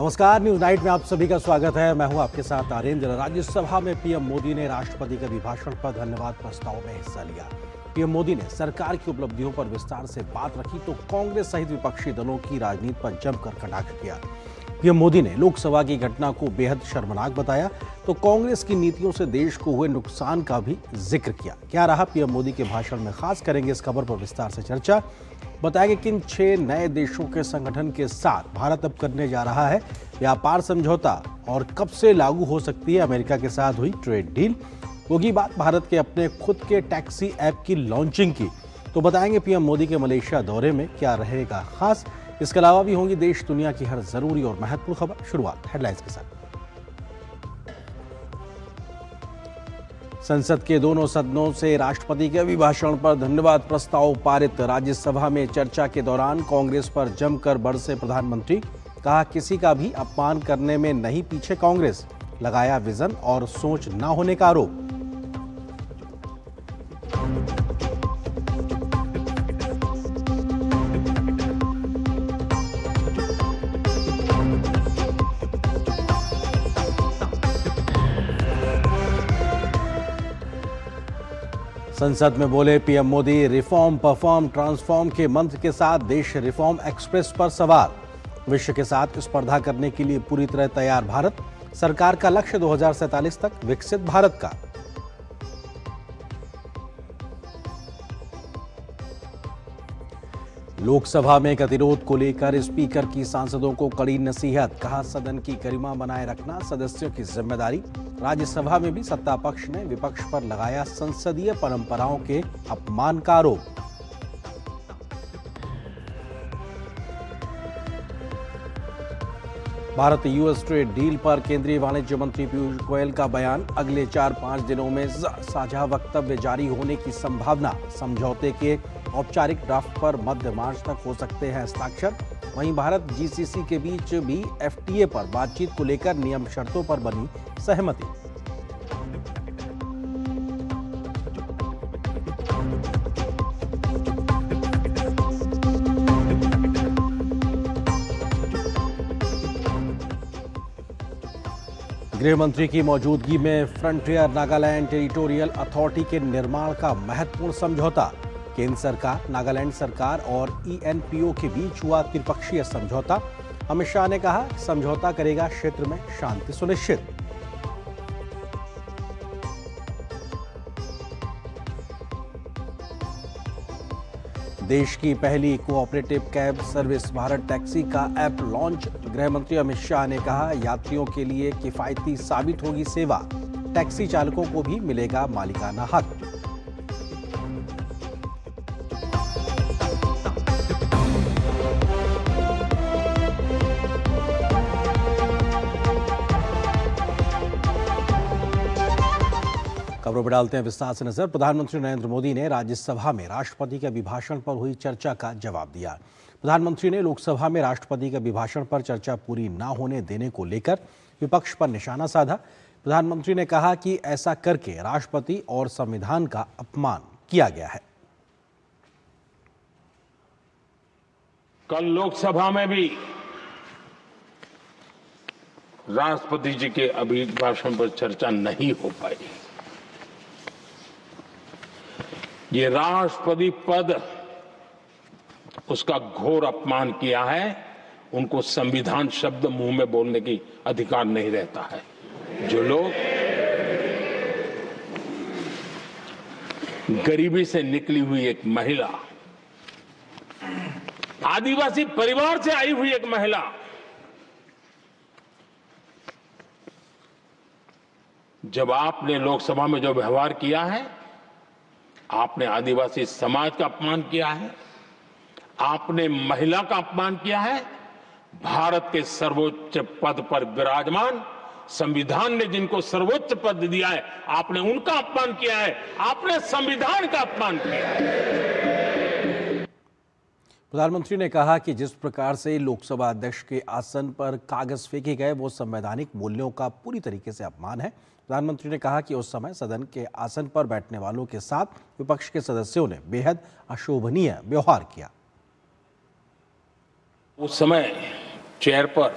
नमस्कार, news night में आप सभी का स्वागत है। मैं हूं आपके साथ आर्यन। राज्यसभा में पीएम मोदी ने राष्ट्रपति के अभिभाषण पर धन्यवाद प्रस्ताव में हिस्सा लिया। पीएम मोदी ने सरकार की उपलब्धियों पर विस्तार से बात रखी तो कांग्रेस सहित विपक्षी दलों की राजनीति पर जमकर कटाक्ष किया। पीएम मोदी ने लोकसभा की घटना को बेहद शर्मनाक बताया तो कांग्रेस की नीतियों से देश को हुए नुकसान का भी जिक्र किया। क्या रहा पीएम मोदी के भाषण में, खास करेंगे इस खबर पर विस्तार से चर्चा। बताया कि किन 6 नए देशों के संगठन के साथ भारत अब करने जा रहा है व्यापार समझौता और कब से लागू हो सकती है अमेरिका के साथ हुई ट्रेड डील। होगी बात भारत के अपने खुद के टैक्सी ऐप की लॉन्चिंग की तो बताएंगे पीएम मोदी के मलेशिया दौरे में क्या रहेगा खास। इसके अलावा भी होंगी देश दुनिया की हर जरूरी और महत्वपूर्ण खबर। शुरुआत हेडलाइंस के साथ। संसद के दोनों सदनों से राष्ट्रपति के अभिभाषण पर धन्यवाद प्रस्ताव पारित। राज्यसभा में चर्चा के दौरान कांग्रेस पर जमकर बरसे प्रधानमंत्री। कहा किसी का भी अपमान करने में नहीं पीछे कांग्रेस। लगाया विजन और सोच न होने का आरोप। संसद में बोले PM Modi, reform perform transform के मंत्र के साथ देश रिफॉर्म एक्सप्रेस पर सवार। विश्व के साथ स्पर्धा करने के लिए पूरी तरह तैयार भारत। सरकार का लक्ष्य 2047 तक विकसित भारत का। लोकसभा में गतिरोध को लेकर स्पीकर की सांसदों को कड़ी नसीहत। कहा सदन की गरिमा बनाए रखना सदस्यों की जिम्मेदारी। राज्यसभा में भी सत्ता पक्ष ने विपक्ष पर लगाया संसदीय परंपराओं के अपमान का आरोप। भारत यूएस ट्रेड डील पर केंद्रीय वाणिज्य मंत्री पीयूष गोयल का बयान। अगले 4-5 दिनों में साझा वक्तव्य जारी होने की संभावना। समझौते के औपचारिक ड्राफ्ट पर मध्य मार्च तक हो सकते हैं हस्ताक्षर। वहीं भारत जीसीसी के बीच भी एफटीए पर बातचीत को लेकर नियम शर्तों पर बनी सहमति। गृह मंत्री की मौजूदगी में फ्रंटियर नागालैंड टेरिटोरियल अथॉरिटी के निर्माण का महत्वपूर्ण समझौता। केंद्र सरकार, नागालैंड सरकार और ईएनपीओ के बीच हुआ त्रिपक्षीय समझौता। अमित शाह ने कहा समझौता करेगा क्षेत्र में शांति सुनिश्चित। देश की पहली cooperative cab service Bharat taxi का ऐप लॉन्च। गृह मंत्री अमित शाह ने कहा यात्रियों के लिए किफायती साबित होगी सेवा। टैक्सी चालकों को भी मिलेगा मालिकाना हक। खबरों पर डालते हैं विस्तार से नजर। प्रधानमंत्री नरेंद्र मोदी ने राज्यसभा में राष्ट्रपति के अभिभाषण पर हुई चर्चा का जवाब दिया। प्रधानमंत्री ने लोकसभा में राष्ट्रपति के अभिभाषण पर चर्चा पूरी न होने देने को लेकर विपक्ष पर निशाना साधा। प्रधानमंत्री ने कहा कि ऐसा करके राष्ट्रपति और संविधान का अपमान किया गया है। कल लोकसभा में भी राष्ट्रपति जी के अभिभाषण पर चर्चा नहीं हो पाई। ये राष्ट्रपति पद, उसका घोर अपमान किया है। उनको संविधान शब्द मुंह में बोलने की अधिकार नहीं रहता है। जो लोग गरीबी से निकली हुई एक महिला, आदिवासी परिवार से आई हुई एक महिला, जब आपने लोकसभा में जो व्यवहार किया है, आपने आदिवासी समाज का अपमान किया है, आपने महिला का अपमान किया है। भारत के सर्वोच्च पद पर विराजमान, संविधान ने जिनको सर्वोच्च पद दिया है, आपने उनका अपमान किया है। आपने संविधान का अपमान किया है। प्रधानमंत्री ने कहा कि जिस प्रकार से लोकसभा अध्यक्ष के आसन पर कागज फेंके गए वो संवैधानिक मूल्यों का पूरी तरीके से अपमान है। प्रधानमंत्री ने कहा कि उस समय सदन के आसन पर बैठने वालों के साथ विपक्ष के सदस्यों ने बेहद अशोभनीय व्यवहार किया। उस समय चेयर पर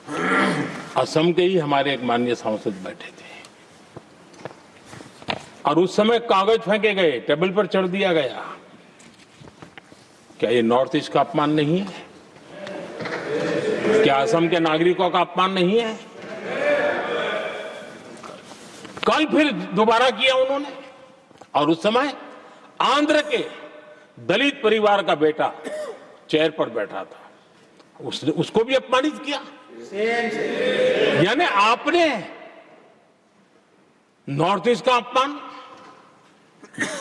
असम के ही हमारे एक माननीय सांसद बैठे थे और उस समय कागज फेंके गए, टेबल पर चढ़ दिया गया। क्या ये नॉर्थ ईस्ट का अपमान नहीं है? क्या असम के नागरिकों का अपमान नहीं है? कल फिर दोबारा किया उन्होंने, और उस समय आंध्र के दलित परिवार का बेटा चेयर पर बैठा था, उसने उसको भी अपमानित किया। यानी आपने नॉर्थ ईस्ट का अपमान,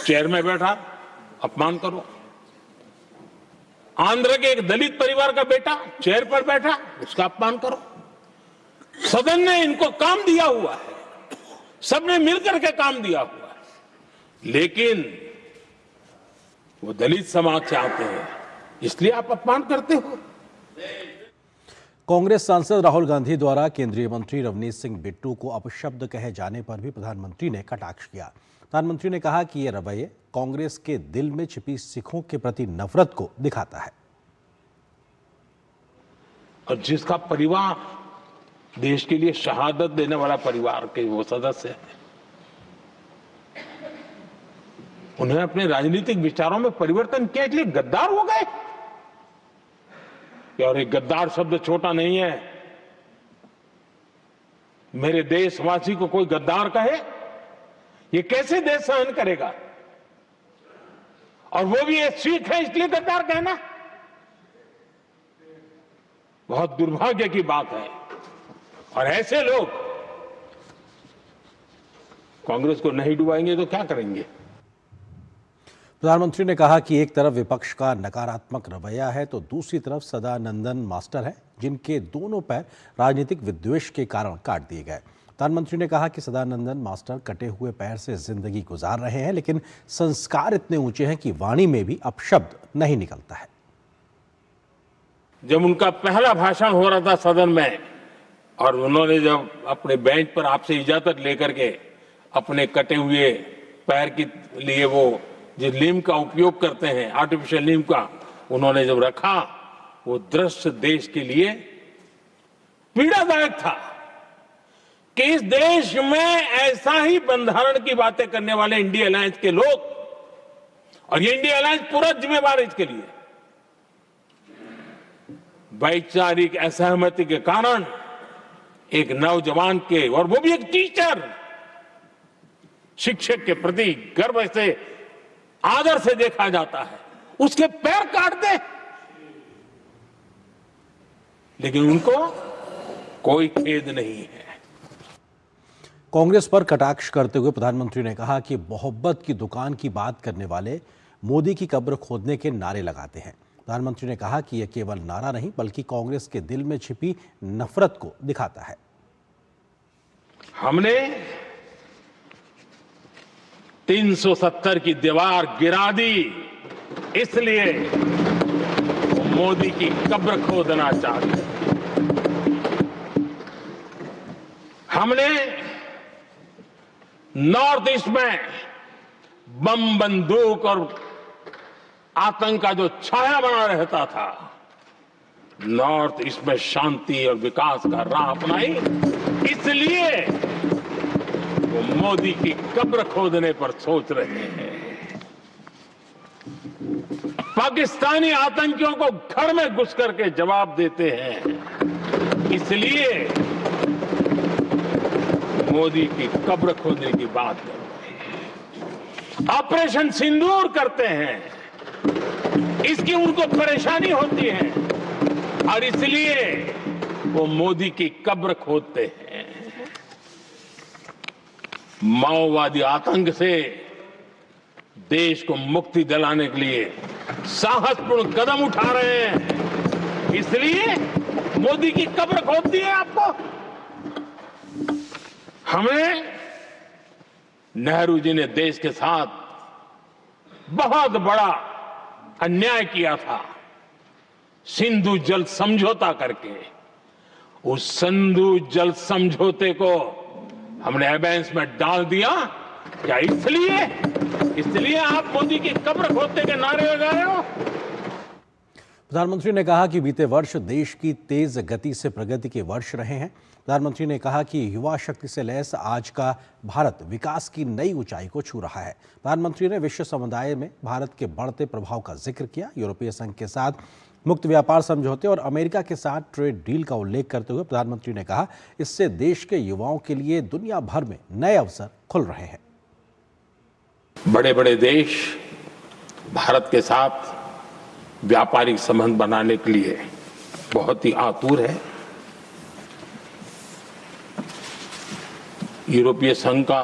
चेयर में बैठा अपमान करो। आंध्र के एक दलित परिवार का बेटा चेयर पर बैठा, उसका अपमान करो। सदन ने इनको काम दिया हुआ है, सबने मिलकर के काम दिया हुआ है, लेकिन वो दलित समाज से आते हैं, इसलिए आप अपमान करते हो। कांग्रेस सांसद राहुल गांधी द्वारा केंद्रीय मंत्री रवनीत सिंह बिट्टू को अपशब्द कहे जाने पर भी प्रधानमंत्री ने कटाक्ष किया। प्रधानमंत्री ने कहा कि यह रवैया कांग्रेस के दिल में छिपी सिखों के प्रति नफरत को दिखाता है। और जिसका परिवार देश के लिए शहादत देने वाला परिवार के वो सदस्य हैं, उन्हें अपने राजनीतिक विचारों में परिवर्तन किया, इसलिए गद्दार हो गए। और एक गद्दार शब्द छोटा नहीं है। मेरे देशवासी को कोई गद्दार कहे, ये कैसे देश सहन करेगा? और वो भी एक सिख है इसलिए गद्दार कहना बहुत दुर्भाग्य की बात है। और ऐसे लोग कांग्रेस को नहीं डुबाएंगे तो क्या करेंगे? प्रधानमंत्री ने कहा कि एक तरफ विपक्ष का नकारात्मक रवैया है तो दूसरी तरफ सदानंदन मास्टर हैं, जिनके दोनों पैर राजनीतिक विद्वेष के कारण काट दिए गए। प्रधानमंत्री ने कहा कि सदानंदन मास्टर कटे हुए पैर से जिंदगी गुजार रहे हैं, लेकिन संस्कार इतने ऊंचे हैं कि वाणी में भी अपशब्द नहीं निकलता है। जब उनका पहला भाषण हो रहा था सदन में, और उन्होंने जब अपने बेंच पर आपसे इजाजत लेकर के अपने कटे हुए पैर के लिए वो जिस नीम का उपयोग करते हैं, आर्टिफिशियल नीम का, उन्होंने जब रखा, वो दृश्य देश के लिए पीड़ादायक था कि इस देश में ऐसा ही बंधारण की बातें करने वाले इंडिया अलायंस के लोग, और ये इंडिया अलायंस पूरा जिम्मेवार है इसके लिए, वैचारिक असहमति के कारण एक नौजवान के, और वो भी एक टीचर, शिक्षक के प्रति गर्व से, आदर से देखा जाता है, उसके पैर काट दे, लेकिन उनको कोई खेद नहीं है। कांग्रेस पर कटाक्ष करते हुए प्रधानमंत्री ने कहा कि मोहब्बत की दुकान की बात करने वाले मोदी की कब्र खोदने के नारे लगाते हैं। प्रधानमंत्री ने कहा कि यह केवल नारा नहीं बल्कि कांग्रेस के दिल में छिपी नफरत को दिखाता है। हमने 370 की दीवार गिरा दी, इसलिए वो मोदी की कब्र खोदना चाहते हैं। हमने नॉर्थ ईस्ट में बम, बंदूक और आतंक का जो छाया बना रहता था, नॉर्थ ईस्ट में शांति और विकास का राह अपनाई, इसलिए वो मोदी की कब्र खोदने पर सोच रहे हैं। पाकिस्तानी आतंकियों को घर में घुस करके जवाब देते हैं, इसलिए मोदी की कब्र खोदने की बात कर रहे हैं। ऑपरेशन सिंदूर करते हैं, इसकी उनको परेशानी होती है, और इसलिए वो मोदी की कब्र खोदते हैं। माओवादी आतंक से देश को मुक्ति दिलाने के लिए साहसपूर्ण कदम उठा रहे हैं, इसलिए मोदी की कब्र खोदती है आपको। हमें नेहरू जी ने देश के साथ बहुत बड़ा अन्याय किया था, सिंधु जल समझौता करके। उस सिंधु जल समझौते को हमने एबेंस में डाल दिया। क्या इसलिए आप मोदी की कब्र खोदने के नारे लगा रहे हो? प्रधानमंत्री ने कहा कि बीते वर्ष देश की तेज गति से प्रगति के वर्ष रहे हैं। प्रधानमंत्री ने कहा कि युवा शक्ति से लैस आज का भारत विकास की नई ऊंचाई को छू रहा है। प्रधानमंत्री ने विश्व समुदाय में भारत के बढ़ते प्रभाव का जिक्र किया। यूरोपीय संघ के साथ मुक्त व्यापार समझौते और अमेरिका के साथ ट्रेड डील का उल्लेख करते हुए प्रधानमंत्री ने कहा, इससे देश के युवाओं के लिए दुनिया भर में नए अवसर खुल रहे हैं। बड़े बड़े देश भारत के साथ व्यापारिक संबंध बनाने के लिए बहुत ही आतुर है। यूरोपीय संघ का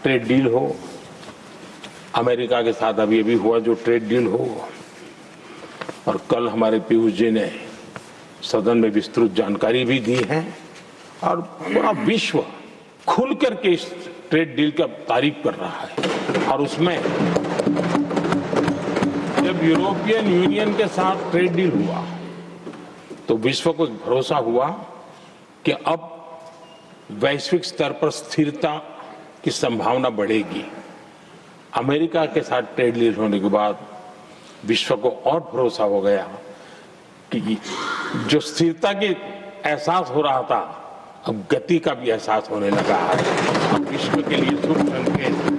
ट्रेड डील हो, अमेरिका के साथ अभी हुआ जो ट्रेड डील हो, और कल हमारे पीयूष जी ने सदन में विस्तृत जानकारी भी दी है, और पूरा विश्व खुल करके इस ट्रेड डील का तारीफ कर रहा है। और उसमें जब यूरोपियन यूनियन के साथ ट्रेड डील हुआ तो विश्व को एक भरोसा हुआ कि अब वैश्विक स्तर पर स्थिरता की संभावना बढ़ेगी। अमेरिका के साथ ट्रेड डील होने के बाद विश्व को और भरोसा हो गया कि जो स्थिरता की एहसास हो रहा था, अब गति का भी एहसास होने लगा है। अब विश्व के लिए शुभ संकेत।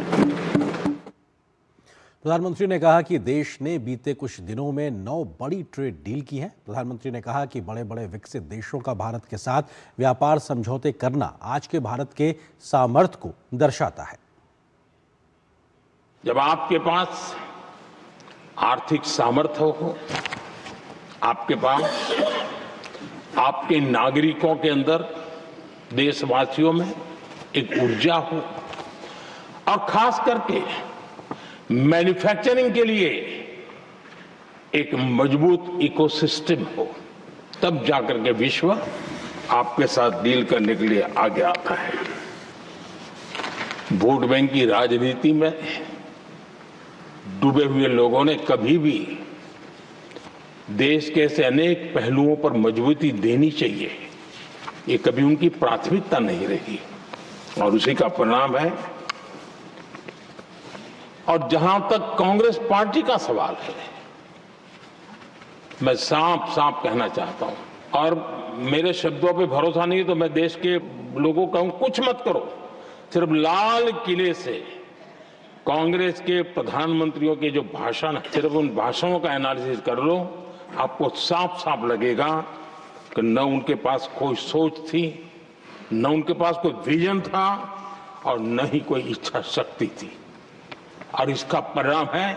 प्रधानमंत्री ने कहा कि देश ने बीते कुछ दिनों में 9 बड़ी ट्रेड डील की हैं। प्रधानमंत्री ने कहा कि बड़े बड़े विकसित देशों का भारत के साथ व्यापार समझौते करना आज के भारत के सामर्थ्य को दर्शाता है। जब आपके पास आर्थिक सामर्थ्य हो, आपके पास आपके नागरिकों के अंदर, देशवासियों में एक ऊर्जा हो, और खास करके मैन्युफैक्चरिंग के लिए एक मजबूत इकोसिस्टम हो, तब जाकर के विश्व आपके साथ डील करने के लिए आगे आता है। वोट बैंक की राजनीति में डूबे हुए लोगों ने कभी भी देश के ऐसे अनेक पहलुओं पर मजबूती देनी चाहिए, ये कभी उनकी प्राथमिकता नहीं रही, और उसी का परिणाम है। और जहां तक कांग्रेस पार्टी का सवाल है, मैं साफ साफ कहना चाहता हूं, और मेरे शब्दों पे भरोसा नहीं है तो मैं देश के लोगों को कहूं, कुछ मत करो, सिर्फ लाल किले से कांग्रेस के प्रधानमंत्रियों के जो भाषण है, सिर्फ उन भाषणों का एनालिसिस कर लो, आपको साफ साफ लगेगा कि न उनके पास कोई सोच थी, न उनके पास कोई विजन था, और न ही कोई इच्छा शक्ति थी। और इसका परिणाम है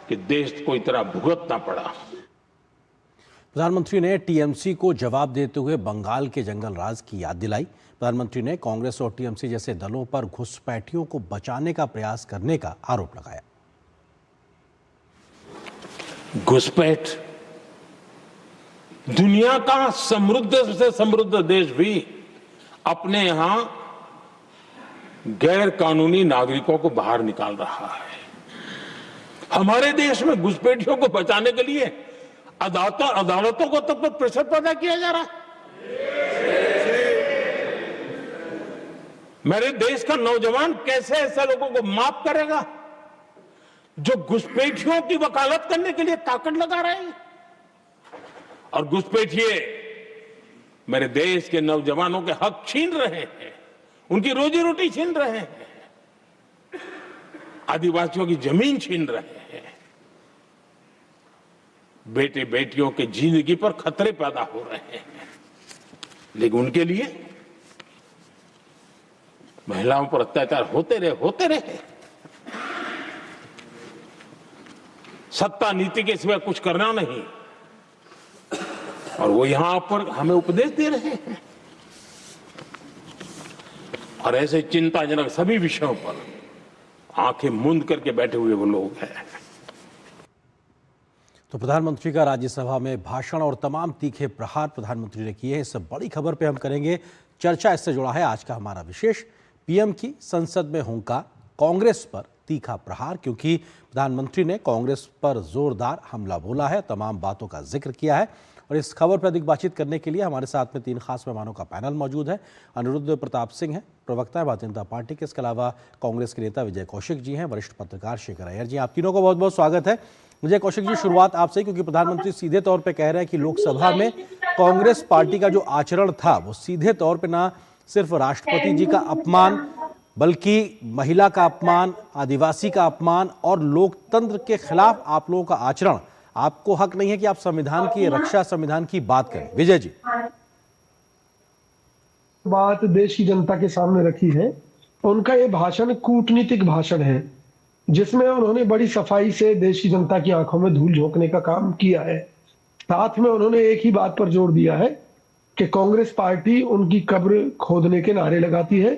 कि देश को इतना भुगतना पड़ा। प्रधानमंत्री ने टीएमसी को जवाब देते हुए बंगाल के जंगल राज की याद दिलाई। प्रधानमंत्री ने कांग्रेस और टीएमसी जैसे दलों पर घुसपैठियों को बचाने का प्रयास करने का आरोप लगाया। घुसपैठ दुनिया का समृद्ध से समृद्ध देश भी अपने यहां गैर कानूनी नागरिकों को बाहर निकाल रहा है। हमारे देश में घुसपैठियों को बचाने के लिए अदालतों को तब तक प्रेशर पैदा किया जा रहा है। मेरे देश का नौजवान कैसे ऐसे लोगों को माफ करेगा जो घुसपैठियों की वकालत करने के लिए ताकत लगा रहे हैं? और घुसपैठिए मेरे देश के नौजवानों के हक छीन रहे हैं, उनकी रोजी रोटी छीन रहे हैं, आदिवासियों की जमीन छीन रहे हैं, बेटे बेटियों के जिंदगी पर खतरे पैदा हो रहे हैं। लेकिन उनके लिए महिलाओं पर अत्याचार होते रहे। सत्ता नीति के सिवा कुछ करना नहीं, और वो यहां पर हमें उपदेश दे रहे हैं। और ऐसे चिंताजनक सभी विषयों पर आंखें मूंद करके बैठे हुए वो लोग हैं। तो प्रधानमंत्री का राज्यसभा में भाषण और तमाम तीखे प्रहार प्रधानमंत्री ने किए हैं। इस बड़ी खबर पे हम करेंगे चर्चा। इससे जुड़ा है आज का हमारा विशेष, पीएम की संसद में हुंकार, कांग्रेस पर तीखा प्रहार, क्योंकि प्रधानमंत्री ने कांग्रेस पर जोरदार हमला बोला है, तमाम बातों का जिक्र किया है। और इस खबर पर अधिक बातचीत करने के लिए हमारे साथ में 3 खास मेहमानों का पैनल मौजूद है। अनिरुद्ध प्रताप सिंह हैं, प्रवक्ता है भारतीय जनता पार्टी के। इसके अलावा कांग्रेस के नेता विजय कौशिक जी हैं, वरिष्ठ पत्रकार शेखर अय्यर जी। आप तीनों को बहुत बहुत स्वागत है। मुझे कौशिक जी शुरुआत आपसे, क्योंकि प्रधानमंत्री सीधे तौर पे कह रहे हैं कि लोकसभा में कांग्रेस पार्टी का जो आचरण था वो सीधे तौर पे ना सिर्फ राष्ट्रपति जी का अपमान, बल्कि महिला का अपमान, आदिवासी का अपमान और लोकतंत्र के खिलाफ आप लोगों का आचरण। आपको हक नहीं है कि आप संविधान की रक्षा, संविधान की बात करें। विजय जी। बात देश की जनता के सामने रखी है। उनका ये भाषण कूटनीतिक भाषण है, जिसमें उन्होंने बड़ी सफाई से देश की जनता की आंखों में धूल झोंकने का काम किया है। साथ में उन्होंने एक ही बात पर जोर दिया है कि कांग्रेस पार्टी उनकी कब्र खोदने के नारे लगाती है।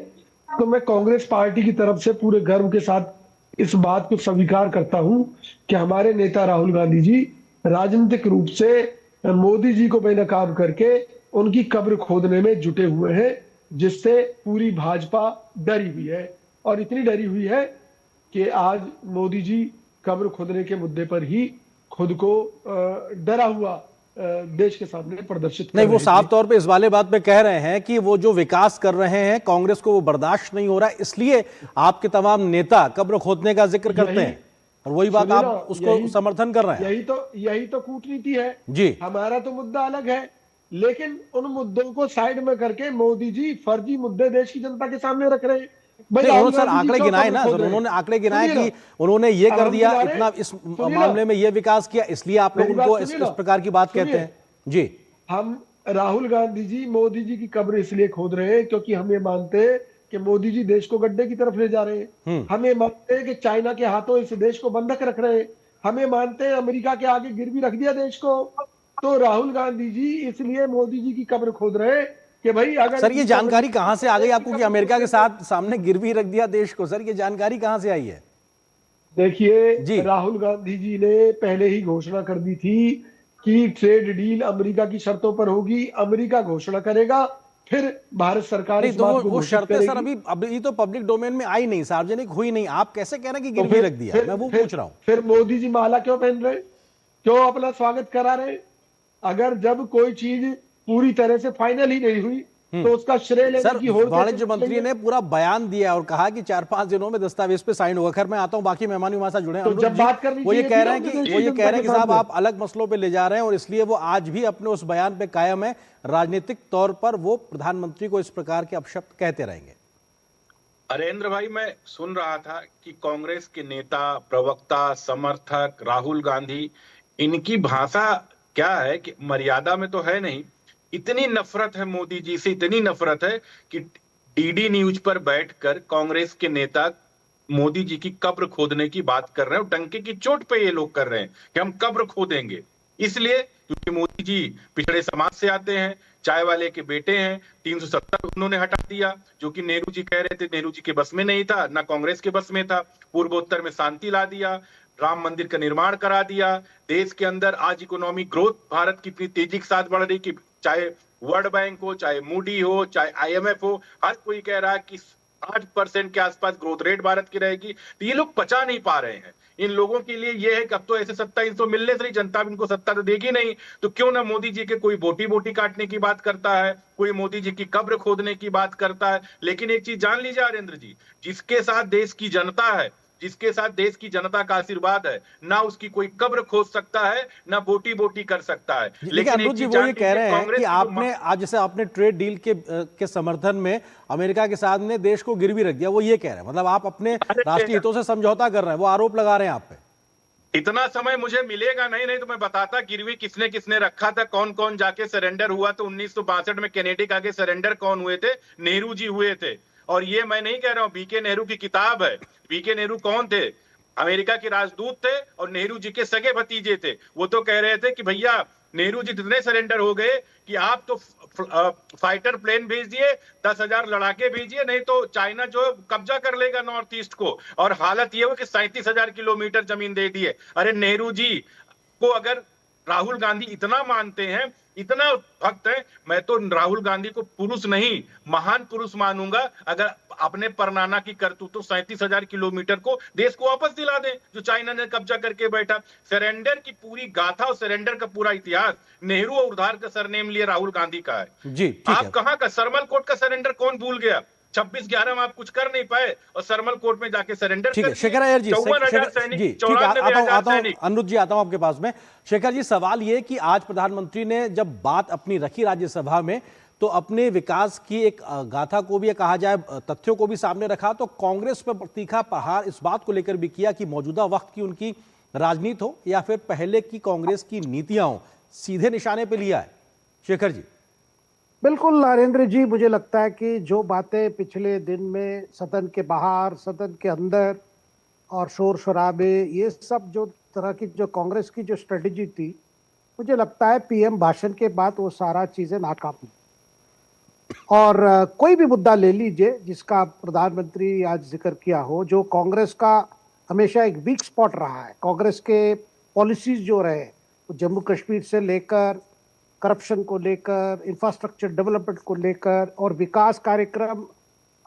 तो मैं कांग्रेस पार्टी की तरफ से पूरे गर्व के साथ इस बात को स्वीकार करता हूं कि हमारे नेता राहुल गांधी जी राजनीतिक रूप से मोदी जी को बेनकाब करके उनकी कब्र खोदने में जुटे हुए हैं, जिससे पूरी भाजपा डरी हुई है। और इतनी डरी हुई है कि आज मोदी जी कब्र खोदने के मुद्दे पर ही खुद को डरा हुआ देश के सामने प्रदर्शित कर नहीं, वो रहे साफ थे। तौर पे इस वाले बात पे कह रहे हैं कि वो जो विकास कर रहे हैं कांग्रेस को वो बर्दाश्त नहीं हो रहा है, इसलिए आपके तमाम नेता कब्र खोदने का जिक्र करते हैं और वही बात सुनिए आप ना, उसको समर्थन कर रहे हैं। यही तो कूटनीति है जी। हमारा तो मुद्दा अलग है, लेकिन उन मुद्दों को साइड में करके मोदी जी फर्जी मुद्दे देश की जनता के सामने रख रहे हैं। भाई नहीं, राहुल उन्होंने सर गांधी जी आंकड़े क्यों गिनाए कब्र ना खोद सर, रहे हैं? उन्होंने आंकड़े गिनाए सुनिए कि ना, उन्होंने ये अब कर हम दिया, गिना रहे हैं। इतना इस सुनिए ना, मामले में ये विकास किया, इसलिए आप मेरी लोग बात उनको इस सुनिए ना। प्रकार की बात कहते सुनिए। हैं। जी। हम राहुल गांधी जी मोदी जी की कब्र इसलिए खोद रहे हैं क्योंकि हम ये मानते हैं कि मोदी जी देश को गड्ढे की तरफ ले जा रहे हैं। हम ये मानते हैं कि चाइना के हाथों इस देश को बंधक रख रहे हैं। हम ये मानते हैं अमेरिका के आगे गिरवी रख दिया देश को। तो राहुल गांधी जी इसलिए मोदी जी की कब्र खोद रहे हैं कि भाई अगर सर ये जानकारी कहां से आ गई आपको कि अमेरिका के साथ सामने गिरवी रख दिया देश को? सर ये जानकारी कहां से आई है? देखिए, राहुल गांधी जी ने पहले ही घोषणा कर दी थी कि ट्रेड डील अमेरिका की शर्तों पर होगी। अमेरिका घोषणा करेगा, फिर भारत सरकार नहीं इस तो बात को वो घोषित शर्तें सर करेगी। अभी तो पब्लिक डोमेन में आई नहीं, सार्वजनिक हुई नहीं, आप कैसे कह रहे हैं कि तो गिरवी रख दिया? मैं वो पूछ रहा हूं। फिर मोदी जी माला क्यों पहन रहे, क्यों अपना स्वागत करा रहे? अगर जब कोई चीज पूरी तरह से फाइनल ही नहीं हुई तो उसका श्रेय लेने सर की होड़ कैसे वाणिज्य मंत्री निकलेंगे? ने पूरा बयान दिया और कहा कि 4-5 दिनों में दस्तावेज पे साइन होगा। खैर मैं आता हूं, बाकी मेहमान हमारे साथ जुड़े हैं। तो अनुरुद्ध जब जी, बात करनी वो ये चाहिए कह थी रहे हैं ना कि देश वो की ये कह रहे हैं कि जनता के साहब सामने। आप अलग मसलों पे ले जा रहे हैं और इसलिए वो आज भी अपने उस बयान पे कायम है। राजनीतिक तौर पर वो प्रधानमंत्री को इस प्रकार के अपशब्द कहते रहेंगे। अरेंद्र भाई, मैं सुन रहा था कि कांग्रेस के नेता, प्रवक्ता, समर्थक राहुल गांधी, इनकी भाषा क्या है कि मर्यादा में तो है नहीं। इतनी नफरत है मोदी जी से, इतनी नफरत है कि डीडी न्यूज पर बैठकर कांग्रेस के नेता मोदी जी की कब्र खोदने की बात कर रहे हैं और डंके की चोट पे ये लोग कर रहे हैं कि हम कब्र खोदेंगे। इसलिए क्योंकि मोदी जी पिछड़े समाज से आते हैं, चाय वाले के बेटे हैं। 370 उन्होंने हटा दिया, जो कि नेहरू जी कह रहे थे नेहरू जी के बस में नहीं था, ना कांग्रेस के बस में था। पूर्वोत्तर में शांति ला दिया, राम मंदिर का निर्माण करा दिया। देश के अंदर आज इकोनॉमिक ग्रोथ भारत की इतनी तेजी के साथ बढ़ रही कि चाहे वर्ल्ड बैंक हो, चाहे मूडी हो, चाहे IMF हो, हर कोई कह रहा है कि 8% के आसपास ग्रोथ रेट भारत की रहेगी। तो ये लोग पचा नहीं पा रहे हैं। इन लोगों के लिए ये है कि अब तो ऐसे सत्ता इनको मिलने से ही जनता भी इनको सत्ता तो देगी नहीं, तो क्यों ना मोदी जी के कोई बोटी बोटी काटने की बात करता है, कोई मोदी जी की कब्र खोदने की बात करता है। लेकिन एक चीज जान लीजिए अरेंद्र जी, जिसके साथ देश की जनता है, जिसके साथ देश की जनता का आशीर्वाद है, ना उसकी कोई कब्र खोद सकता है, ना बोटी बोटी कर सकता है। लेकिन अनुरुद्ध जी वो ये कह रहे हैं कि आपने आज जैसे आपने ट्रेड डील के समर्थन में अमेरिका के साथ ने देश को गिरवी रख दिया, वो ये कह रहे हैं, मतलब आप अपने राष्ट्रीय हितों से समझौता कर रहे हैं, वो आरोप लगा रहे हैं आप पे। इतना समय मुझे मिलेगा नहीं तो मैं बताता गिरवी किसने किसने रखा था, कौन कौन जाके सरेंडर हुआ। तो 1962 में कैनेडा के आगे सरेंडर कौन हुए थे? नेहरू जी हुए थे। और ये मैं नहीं कह रहा हूं, बीके नेहरू की किताब है। बीके नेहरू कौन थे? अमेरिका के राजदूत थे और नेहरू जी के सगे भतीजे थे। वो तो कह रहे थे कि भैया नेहरू जी इतने सरेंडर हो गए कि आप तो फाइटर प्लेन भेज दिए, 10,000 लड़ाके भेजिए, नहीं तो चाइना जो कब्जा कर लेगा नॉर्थ ईस्ट को। और हालत ये हो कि 37,000 किलोमीटर जमीन दे दिए। अरे नेहरू जी को अगर राहुल गांधी इतना मानते हैं, इतना भक्त है, मैं तो राहुल गांधी को पुरुष नहीं महान पुरुष मानूंगा अगर अपने परनाना की करतूतों 37,000 किलोमीटर को देश को वापस दिला दें जो चाइना ने कब्जा करके बैठा। सरेंडर की पूरी गाथा और सरेंडर का पूरा इतिहास नेहरू और उधार का सरनेम लिए राहुल गांधी का है। जी, ठीक आप है। कहां का सरमल कोट का सरेंडर कौन भूल गया? 26/11 में आप कुछ कर नहीं पाए और सरमल कोर्ट में जाके सरेंडर ठीक कर है दिए। शेखर अय्यर जी, 54,000 जी सैनिक, ठीक, 94,000 सैनिक। अनुज जी आता हूं आपके पास में। शेखर जी, सवाल ये कि आज प्रधानमंत्री ने जब बात अपनी रखी राज्यसभा में, तो अपने विकास की एक गाथा को भी कहा जाए, तथ्यों को भी सामने रखा, तो कांग्रेस पर तीखा प्रहार इस बात को लेकर भी किया कि मौजूदा वक्त की उनकी राजनीति हो या फिर पहले की कांग्रेस की नीतियां हो, सीधे निशाने पे लिया है। शेखर जी। बिल्कुल नरेंद्र जी, मुझे लगता है कि जो बातें पिछले दिन में सदन के बाहर, सदन के अंदर और शोर शराबे, ये सब जो तरह की जो कांग्रेस की जो स्ट्रेटेजी थी, मुझे लगता है पीएम भाषण के बाद वो सारा चीजें नाकाम हुई। और कोई भी मुद्दा ले लीजिए जिसका प्रधानमंत्री आज जिक्र किया हो, जो कांग्रेस का हमेशा एक वीक स्पॉट रहा है, कांग्रेस के पॉलिसीज जो रहे, जम्मू कश्मीर से लेकर करप्शन को लेकर, इंफ्रास्ट्रक्चर डेवलपमेंट को लेकर और विकास कार्यक्रम,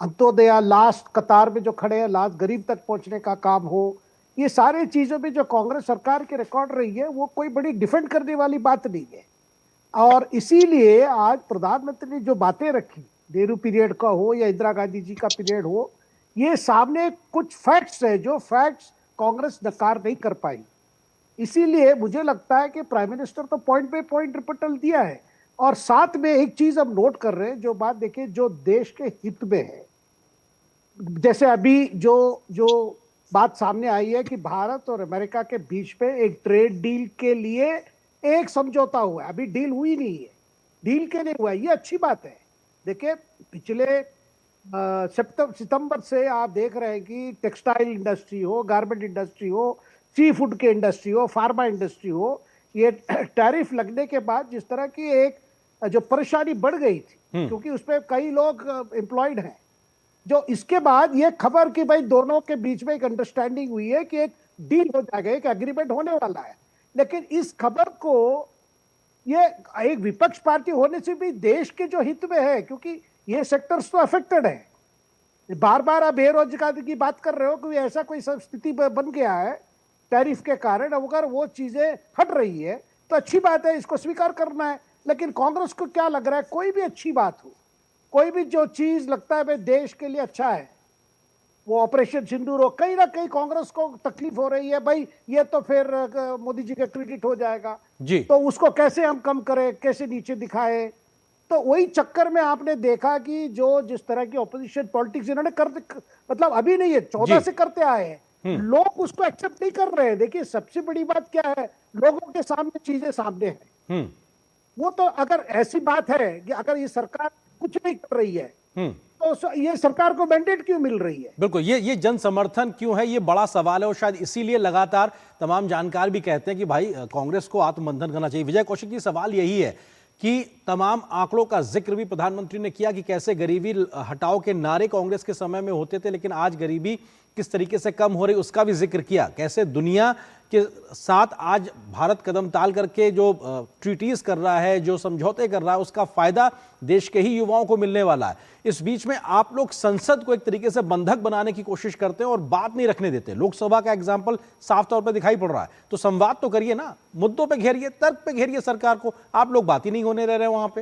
अंत्योदय लास्ट कतार में जो खड़े हैं, लास्ट गरीब तक पहुंचने का काम हो, ये सारे चीजों में जो कांग्रेस सरकार के रिकॉर्ड रही है, वो कोई बड़ी डिफेंड करने वाली बात नहीं है। और इसीलिए आज प्रधानमंत्री ने जो बातें रखी, नेहरू पीरियड का हो या इंदिरा गांधी जी का पीरियड हो, ये सामने कुछ फैक्ट्स है जो फैक्ट्स कांग्रेस नकार नहीं कर पाई। इसीलिए मुझे लगता है कि प्राइम मिनिस्टर तो पॉइंट पे पॉइंट रिपोर्टल दिया है। और साथ में एक चीज हम नोट कर रहे हैं, जो बात देखिए जो देश के हित में है, जैसे अभी जो बात सामने आई है कि भारत और अमेरिका के बीच में एक ट्रेड डील के लिए एक समझौता हुआ है, अभी डील हुई नहीं है, डील के लिए हुआ है, ये अच्छी बात है। देखिए पिछले सितंबर से आप देख रहे हैं कि टेक्सटाइल इंडस्ट्री हो, गारमेंट इंडस्ट्री हो, सी फूड की इंडस्ट्री हो, फार्मा इंडस्ट्री हो, ये टैरिफ लगने के बाद जिस तरह की एक जो परेशानी बढ़ गई थी, क्योंकि उसमें कई लोग एम्प्लॉयड हैं, जो इसके बाद ये खबर कि भाई दोनों के बीच में एक अंडरस्टैंडिंग हुई है कि एक डील हो जाएगा, एक एग्रीमेंट होने वाला है। लेकिन इस खबर को ये एक विपक्ष पार्टी होने से भी देश के जो हित में है, क्योंकि ये सेक्टर्स तो अफेक्टेड है। बार बार आप बेरोजगारी की बात कर रहे हो कि ऐसा कोई स्थिति बन गया है टैरिफ के कारण, अगर वो चीजें हट रही है तो अच्छी बात है, इसको स्वीकार करना है। लेकिन कांग्रेस को क्या लग रहा है, कोई भी अच्छी बात हो, कोई भी जो चीज लगता है भाई देश के लिए अच्छा है, वो ऑपरेशन सिंदूर हो, कहीं ना कहीं कांग्रेस को तकलीफ हो रही है, भाई ये तो फिर मोदी जी का क्रेडिट हो जाएगा जी, तो उसको कैसे हम कम करें, कैसे नीचे दिखाए। तो वही चक्कर में आपने देखा कि जो जिस तरह की ऑपोजिशन पॉलिटिक्स इन्होंने मतलब अभी नहीं है, 14 से करते आए हैं, लोग उसको एक्सेप्ट नहीं कर रहे हैं। देखिए सबसे बड़ी बात क्या है, लोगों के सामने चीजें सामने हैं। वो तो अगर ऐसी बात है कि अगर ये सरकार कुछ नहीं कर रही है तो ये सरकार को मैंडेट क्यों मिल रही है? बिल्कुल, ये जन समर्थन क्यों है, ये बड़ा सवाल है। और शायद इसीलिए लगातार तमाम जानकार भी कहते हैं कि भाई कांग्रेस को आत्मबंधन करना चाहिए। विजय कौशिक जी, सवाल यही है कि तमाम आंकड़ों का जिक्र भी प्रधानमंत्री ने किया कि कैसे गरीबी हटाओ के नारे कांग्रेस के समय में होते थे, लेकिन आज गरीबी किस तरीके से कम हो रही उसका भी जिक्र किया। कैसे दुनिया के साथ आज भारत कदम ताल करके जो ट्रीटीज कर रहा है, जो समझौते कर रहा है, उसका फायदा देश के ही युवाओं को मिलने वाला है। इस बीच में आप लोग संसद को एक तरीके से बंधक बनाने की कोशिश करते हैं और बात नहीं रखने देते। लोकसभा का एग्जाम्पल साफ तौर पर दिखाई पड़ रहा है। तो संवाद तो करिए ना, मुद्दों पे घेरिए, तर्क पे घेरिए सरकार को। आप लोग बात ही नहीं होने रह रहे वहां पे।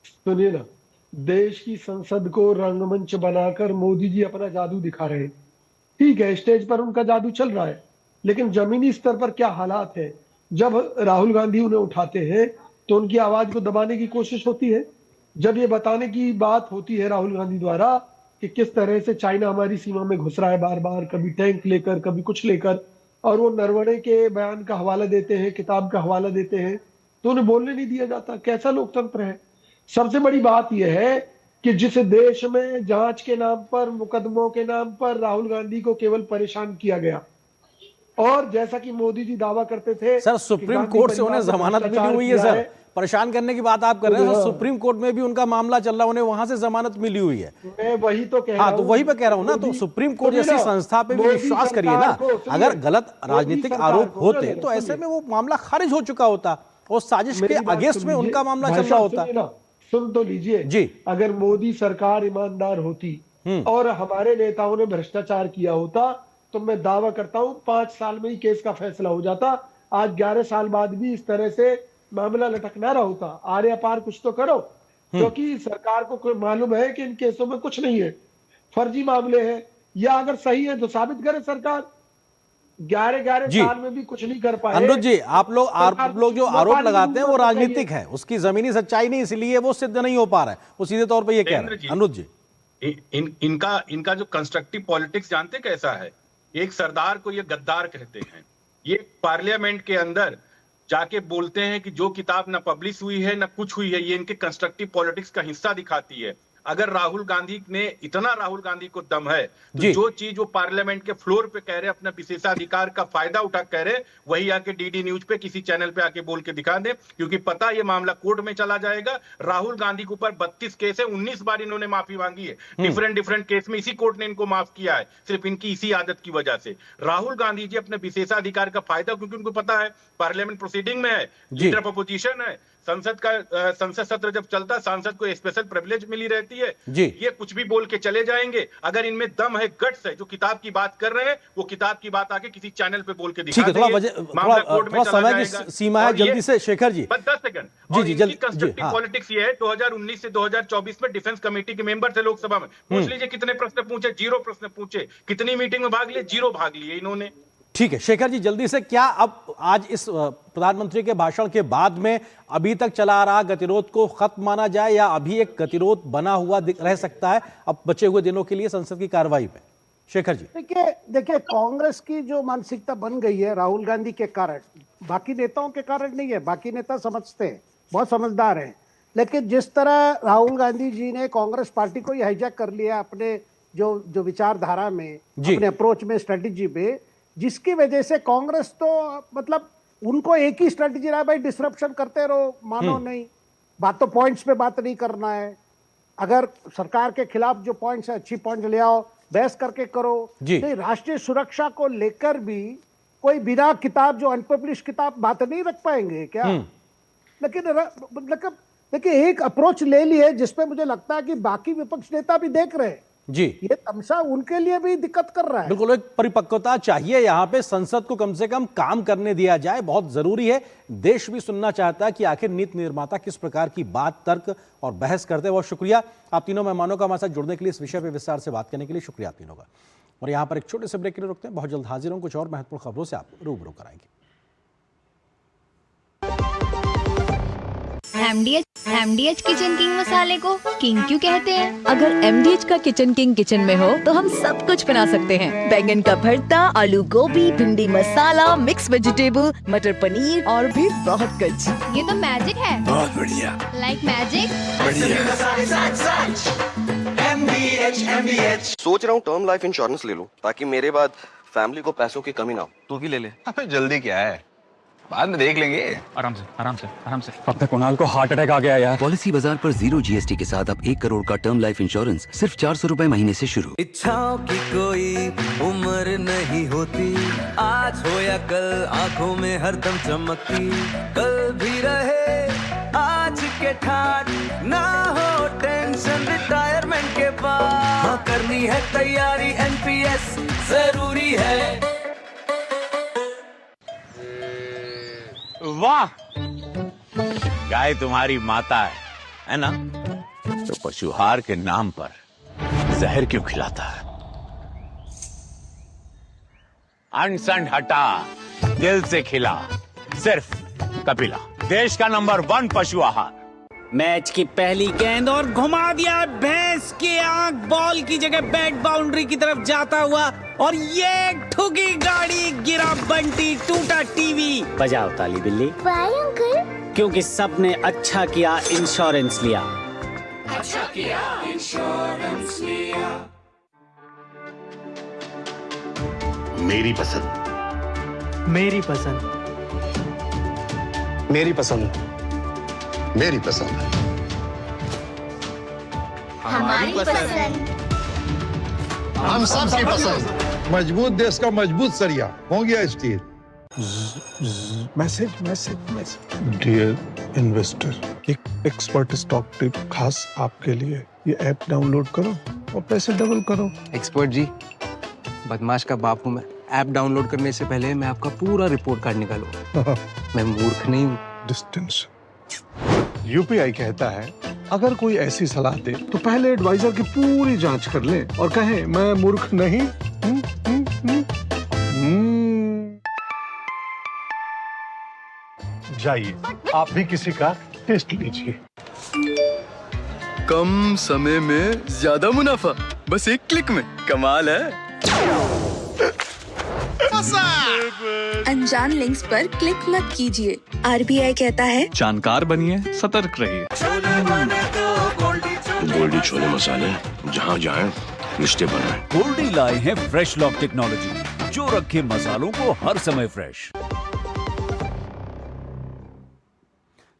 सुनिए ना, देश की संसद को रंगमंच बनाकर मोदी जी अपना जादू दिखा रहे हैं। ठीक है, स्टेज पर उनका जादू चल रहा है, लेकिन जमीनी स्तर पर क्या हालात है? जब राहुल गांधी उन्हें उठाते हैं तो उनकी आवाज को दबाने की कोशिश होती है। जब ये बताने की बात होती है राहुल गांधी द्वारा कि किस तरह से चाइना हमारी सीमा में घुस रहा है बार बार, कभी टैंक लेकर, कभी कुछ लेकर, और वो नरवणे के बयान का हवाला देते हैं, किताब का हवाला देते हैं, तो उन्हें बोलने नहीं दिया जाता। कैसा लोकतंत्र है? सबसे बड़ी बात यह है कि जिस देश में जांच के नाम पर, मुकदमों के नाम पर राहुल गांधी को केवल परेशान किया गया, और जैसा कि मोदी जी दावा करते थे सर सुप्रीम कोर्ट से उन्हें जमानत मिली हुई है। सर परेशान करने की बात आप कर रहे हैं, तो सुप्रीम कोर्ट में भी उनका मामला चल रहा है, उन्हें वहां से जमानत मिली हुई है। मैं वही तो कह रहा हूं। तो वही पे कह रहा हूं ना, तो सुप्रीम कोर्ट जैसी संस्था पे भी विश्वास करिए ना। अगर गलत राजनीतिक आरोप होते तो ऐसे में वो मामला खारिज हो चुका होता और साजिश के अगेंस्ट में उनका मामला चल रहा होता। सुन तो लीजिए जी, अगर मोदी सरकार ईमानदार होती और हमारे नेताओं ने भ्रष्टाचार किया होता तो मैं दावा करता हूं 5 साल में ही केस का फैसला हो जाता। आज 11 साल बाद भी इस तरह से मामला लटकना रहा होता। आरे अपार कुछ तो करो, क्योंकि सरकार को मालूम है कि इन केसों में कुछ नहीं है। फर्जी मामले हैं, या अगर सही है तो साबित करे सरकार। 11 जी। साल में भी कुछ नहीं कर पाए। अनुज जी, आप लोग जो आरोप लगाते हैं वो राजनीतिक है, उसकी जमीनी सच्चाई नहीं, इसलिए वो सिद्ध नहीं हो पा रहा है। वो सीधे तौर पे ये कह रहे हैं। अनुज जी, इनका जो कंस्ट्रक्टिव पॉलिटिक्स जानते कैसा है? एक सरदार को ये गद्दार कहते हैं। ये पार्लियामेंट के अंदर जाके बोलते हैं कि जो किताब ना पब्लिश हुई है ना कुछ हुई है, ये इनके कंस्ट्रक्टिव पॉलिटिक्स का हिस्सा दिखाती है। अगर राहुल गांधी को दम है तो जो चीज वो पार्लियामेंट के फ्लोर पे कह रहे, अपना विशेषाधिकार का फायदा उठा कह रहे, वही आके डीडी न्यूज पे किसी चैनल पे आके बोल के दिखा दे, क्योंकि पता ये मामला कोर्ट में चला जाएगा। राहुल गांधी के ऊपर 32 केस है, 19 बार इन्होंने माफी मांगी है, डिफरेंट केस में। इसी कोर्ट ने इनको माफ किया है, सिर्फ इनकी इसी आदत की वजह से। राहुल गांधी जी अपने विशेषाधिकार का फायदा, क्योंकि उनको पता है पार्लियामेंट प्रोसीडिंग में है, लीडर ऑफ अपोजिशन है, संसद सत्र जब चलता है सांसद को स्पेशल प्रिविलेज मिली रहती है, ये कुछ भी बोल के चले जाएंगे। अगर इनमें दम है, गट्स है, जो किताब की बात कर रहे हैं वो किताब की बात आके किसी चैनल पे बोल के दिखा देंगे। थोड़ा समय की सीमा है, जल्दी से शेखर जी। 10 सेकंड। जी जल्दी। कंस्ट्रक्टिव पॉलिटिक्स ये है, 2019 से 2024 में डिफेंस कमेटी के मेंबर थे लोकसभा में। पूछ लीजिए कितने प्रश्न पूछे? 0 प्रश्न पूछे। कितनी मीटिंग में भाग लिए? 0 भाग लिए इन्होंने। ठीक है शेखर जी, जल्दी से, क्या अब आज इस प्रधानमंत्री के भाषण के बाद में अभी तक चला आ रहा गतिरोध को खत्म माना जाए, या अभी एक गतिरोध बना हुआ रह सकता है अब बचे हुए दिनों के लिए संसद की कार्रवाई में? शेखर जी, देखिए कांग्रेस की जो मानसिकता बन गई है राहुल गांधी के कारण, बाकी नेताओं के कारण नहीं है। बाकी नेता समझते हैं, बहुत समझदार हैं, लेकिन जिस तरह राहुल गांधी जी ने कांग्रेस पार्टी को हाईजैक कर लिया अपने जो विचारधारा में, अपने अप्रोच में, स्ट्रेटेजी में, जिसकी वजह से कांग्रेस तो मतलब उनको एक ही स्ट्रेटेजी रहा, भाई डिसरप्शन करते रहो, मानो नहीं, बात तो पॉइंट्स पे बात नहीं करना है। अगर सरकार के खिलाफ जो पॉइंट्स है, अच्छी पॉइंट ले आओ, बहस करके करो। तो राष्ट्रीय सुरक्षा को लेकर भी कोई बिना किताब, जो अनपब्लिश किताब, बात नहीं रख पाएंगे क्या? लेकिन देखिए एक अप्रोच ले ली है जिसपे मुझे लगता है कि बाकी विपक्ष नेता भी देख रहे हैं जी, ये तमसा उनके लिए भी दिक्कत कर रहा है। बिल्कुल, एक परिपक्वता चाहिए यहाँ पे, संसद को कम से कम काम करने दिया जाए, बहुत जरूरी है। देश भी सुनना चाहता है कि आखिर नीति निर्माता किस प्रकार की बात, तर्क और बहस करते हैं। बहुत शुक्रिया आप तीनों मेहमानों का हमारे साथ जुड़ने के लिए, इस विषय पर विस्तार से बात करने के लिए शुक्रिया आप तीनों का। और यहाँ पर एक छोटे से ब्रेक के लिए रुकते हैं, बहुत जल्द हाजिर हूं कुछ और महत्वपूर्ण खबरों से आप रूबरू कराएंगे। MDH किचन किंग मसाले को किंग क्यों कहते हैं? अगर MDH का किचन किंग किचन में हो तो हम सब कुछ बना सकते हैं। बैंगन का भरता, आलू गोभी, भिंडी मसाला, मिक्स वेजिटेबल, मटर पनीर और भी बहुत कुछ। ये तो मैजिक है। बहुत बढ़िया। Like magic. MDH। सोच रहा हूँ टर्म लाइफ इंश्योरेंस ले लूं ताकि मेरे बाद फैमिली को पैसों की कमी ना हो। तू भी ले ले। अबे जल्दी क्या है, बाद में देख लेंगे। आराम से। अब तक कुणाल को हार्ट अटैक आ गया यार। पॉलिसी बाजार पर 0 GST के साथ अब 1 करोड़ का टर्म लाइफ इंश्योरेंस सिर्फ 400 रुपए महीने से शुरू। इच्छाओं की कोई उम्र नहीं होती, आज हो या कल आंखों में हरदम चमकती, कल भी रहे आज के ठाट, ना हो टेंशन रिटायरमेंट के बाद, हाँ करनी है तैयारी, NPS जरूरी है। वाह, गाय तुम्हारी माता है ना? तो पशुहार के नाम पर जहर क्यों खिलाता है? अनसंड हटा, दिल से खिला, सिर्फ कपिला, देश का नंबर 1 पशु आहार। मैच की पहली गेंद और घुमा दिया भैंस की आंख, बॉल की जगह बैट बाउंड्री की तरफ जाता हुआ, और ये ठुकी गाड़ी, गिरा बंटी, टूटा टीवी। बजाओ ताली बिल्ली। Why uncle? क्योंकि सबने अच्छा किया इंश्योरेंस लिया। अच्छा किया इंश्योरेंस लिया। मेरी पसंद। मेरी पसंद। मेरी पसंद। मेरी पसंद। हमारी पसंद। हम सबकी पसंद। मजबूत देश का मजबूत सरिया हो गया स्टील। मैसेज। डियर इन्वेस्टर, एक एक्सपर्ट स्टॉक टिप खास आपके लिए। ये ऐप डाउनलोड करो और पैसे डबल करो। एक्सपर्ट जी, बदमाश का बाप हूँ मैं। ऐप डाउनलोड करने से पहले मैं आपका पूरा रिपोर्ट कार्ड निकालूंगा। मैं मूर्ख नहीं हूँ। डिस्टेंस। UPI कहता है अगर कोई ऐसी सलाह दे तो पहले एडवाइजर की पूरी जांच कर ले और कहे मैं मूर्ख नहीं। जाइए आप भी किसी का टेस्ट लीजिए। कम समय में ज्यादा मुनाफा, बस एक क्लिक में, कमाल है। अनजान लिंक्स पर क्लिक मत कीजिए। RBI कहता है जानकार बनिए, सतर्क रहिए। गोल्डी छोले मसाले, जहाँ जाए रिश्ते बनाए। गोल्डी लाए हैं फ्रेश लॉक टेक्नोलॉजी, जो रखे मसालों को हर समय फ्रेश।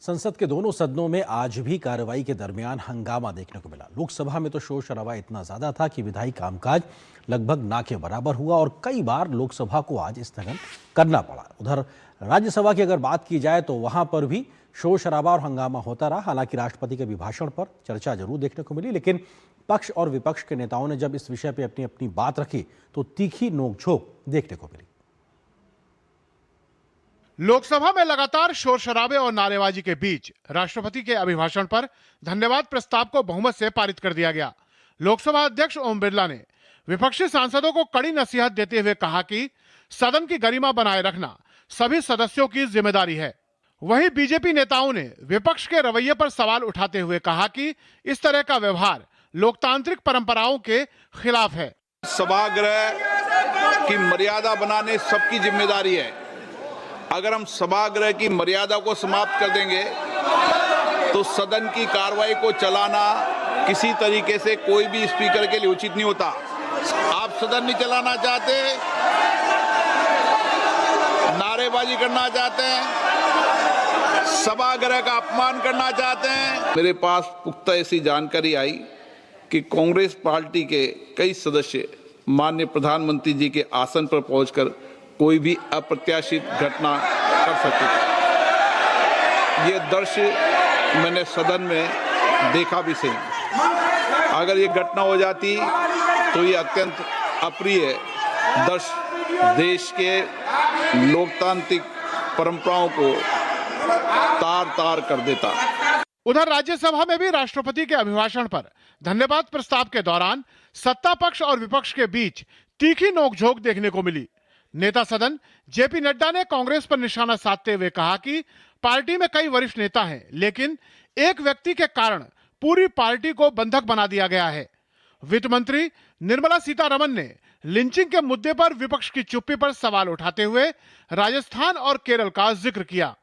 संसद के दोनों सदनों में आज भी कार्रवाई के दरमियान हंगामा देखने को मिला। लोकसभा में तो शोर शराबा इतना ज्यादा था कि विधायी कामकाज लगभग ना के बराबर हुआ और कई बार लोकसभा को आज स्थगन करना पड़ा। उधर राज्यसभा की अगर बात की जाए तो वहां पर भी शोर शराबा और हंगामा होता रहा। हालांकि राष्ट्रपति के अभिभाषण पर चर्चा जरूर देखने को मिली, लेकिन पक्ष और विपक्ष के नेताओं ने जब इस विषय पर अपनी अपनी बात रखी तो तीखी नोकझोंक देखने को मिली। लोकसभा में लगातार शोर शराबे और नारेबाजी के बीच राष्ट्रपति के अभिभाषण पर धन्यवाद प्रस्ताव को बहुमत से पारित कर दिया गया। लोकसभा अध्यक्ष ओम बिरला ने विपक्षी सांसदों को कड़ी नसीहत देते हुए कहा कि सदन की गरिमा बनाए रखना सभी सदस्यों की जिम्मेदारी है। वहीं बीजेपी नेताओं ने विपक्ष के रवैये पर सवाल उठाते हुए कहा कि इस तरह का व्यवहार लोकतांत्रिक परंपराओं के खिलाफ है। सभागृह की मर्यादा बनाने सबकी जिम्मेदारी है। अगर हम सभागृह की मर्यादा को समाप्त कर देंगे तो सदन की कार्रवाई को चलाना किसी तरीके से कोई भी स्पीकर के लिए उचित नहीं होता। आप सदन नहीं चलाना चाहते, नारेबाजी करना चाहते हैं, सभागृह का अपमान करना चाहते हैं। मेरे पास पुख्ता ऐसी जानकारी आई कि कांग्रेस पार्टी के कई सदस्य माननीय प्रधानमंत्री जी के आसन पर पहुंचकर कोई भी अप्रत्याशित घटना कर सकते थे। ये दृश्य मैंने सदन में देखा भी सही। अगर ये घटना हो जाती तो ये अत्यंत अप्रिय दृश्य देश के लोकतांत्रिक परंपराओं को तार तार कर देता। उधर राज्यसभा में भी राष्ट्रपति के अभिभाषण पर धन्यवाद प्रस्ताव के दौरान सत्ता पक्ष और विपक्ष के बीच तीखी नोकझोंक देखने को मिली। नेता सदन जेपी नड्डा ने कांग्रेस पर निशाना साधते हुए कहा कि पार्टी में कई वरिष्ठ नेता हैं, लेकिन एक व्यक्ति के कारण पूरी पार्टी को बंधक बना दिया गया है। वित्त मंत्री निर्मला सीतारमण ने लिंचिंग के मुद्दे पर विपक्ष की चुप्पी पर सवाल उठाते हुए राजस्थान और केरल का जिक्र किया।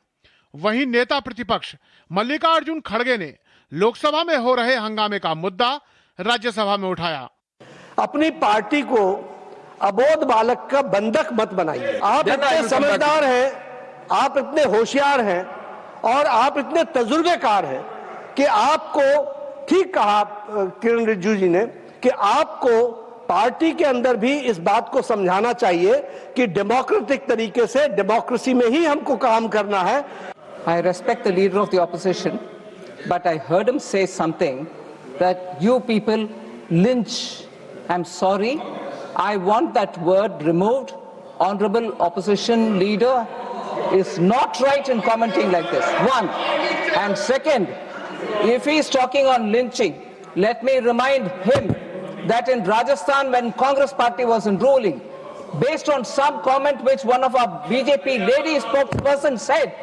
वहीं नेता प्रतिपक्ष मल्लिकार्जुन खड़गे ने लोकसभा में हो रहे हंगामे का मुद्दा राज्यसभा में उठाया। अपनी पार्टी को अबोध बालक का बंधक मत बनाइए। आप इतने समझदार हैं, आप इतने होशियार हैं और आप इतने तजुर्बेकार हैं कि आपको, ठीक कहा किरण रिजिजू जी ने, कि आपको पार्टी के अंदर भी इस बात को समझाना चाहिए कि डेमोक्रेटिक तरीके से, डेमोक्रेसी में ही हमको काम करना है। I respect the leader of the opposition, but I heard him say something that you people lynch. I'm sorry. I want that word removed. Honorable opposition leader is not right in commenting like this. One. And second, if he is talking on lynching, let me remind him that in Rajasthan, when Congress party was in ruling, based on some comment which one of our BJP lady spokesperson said,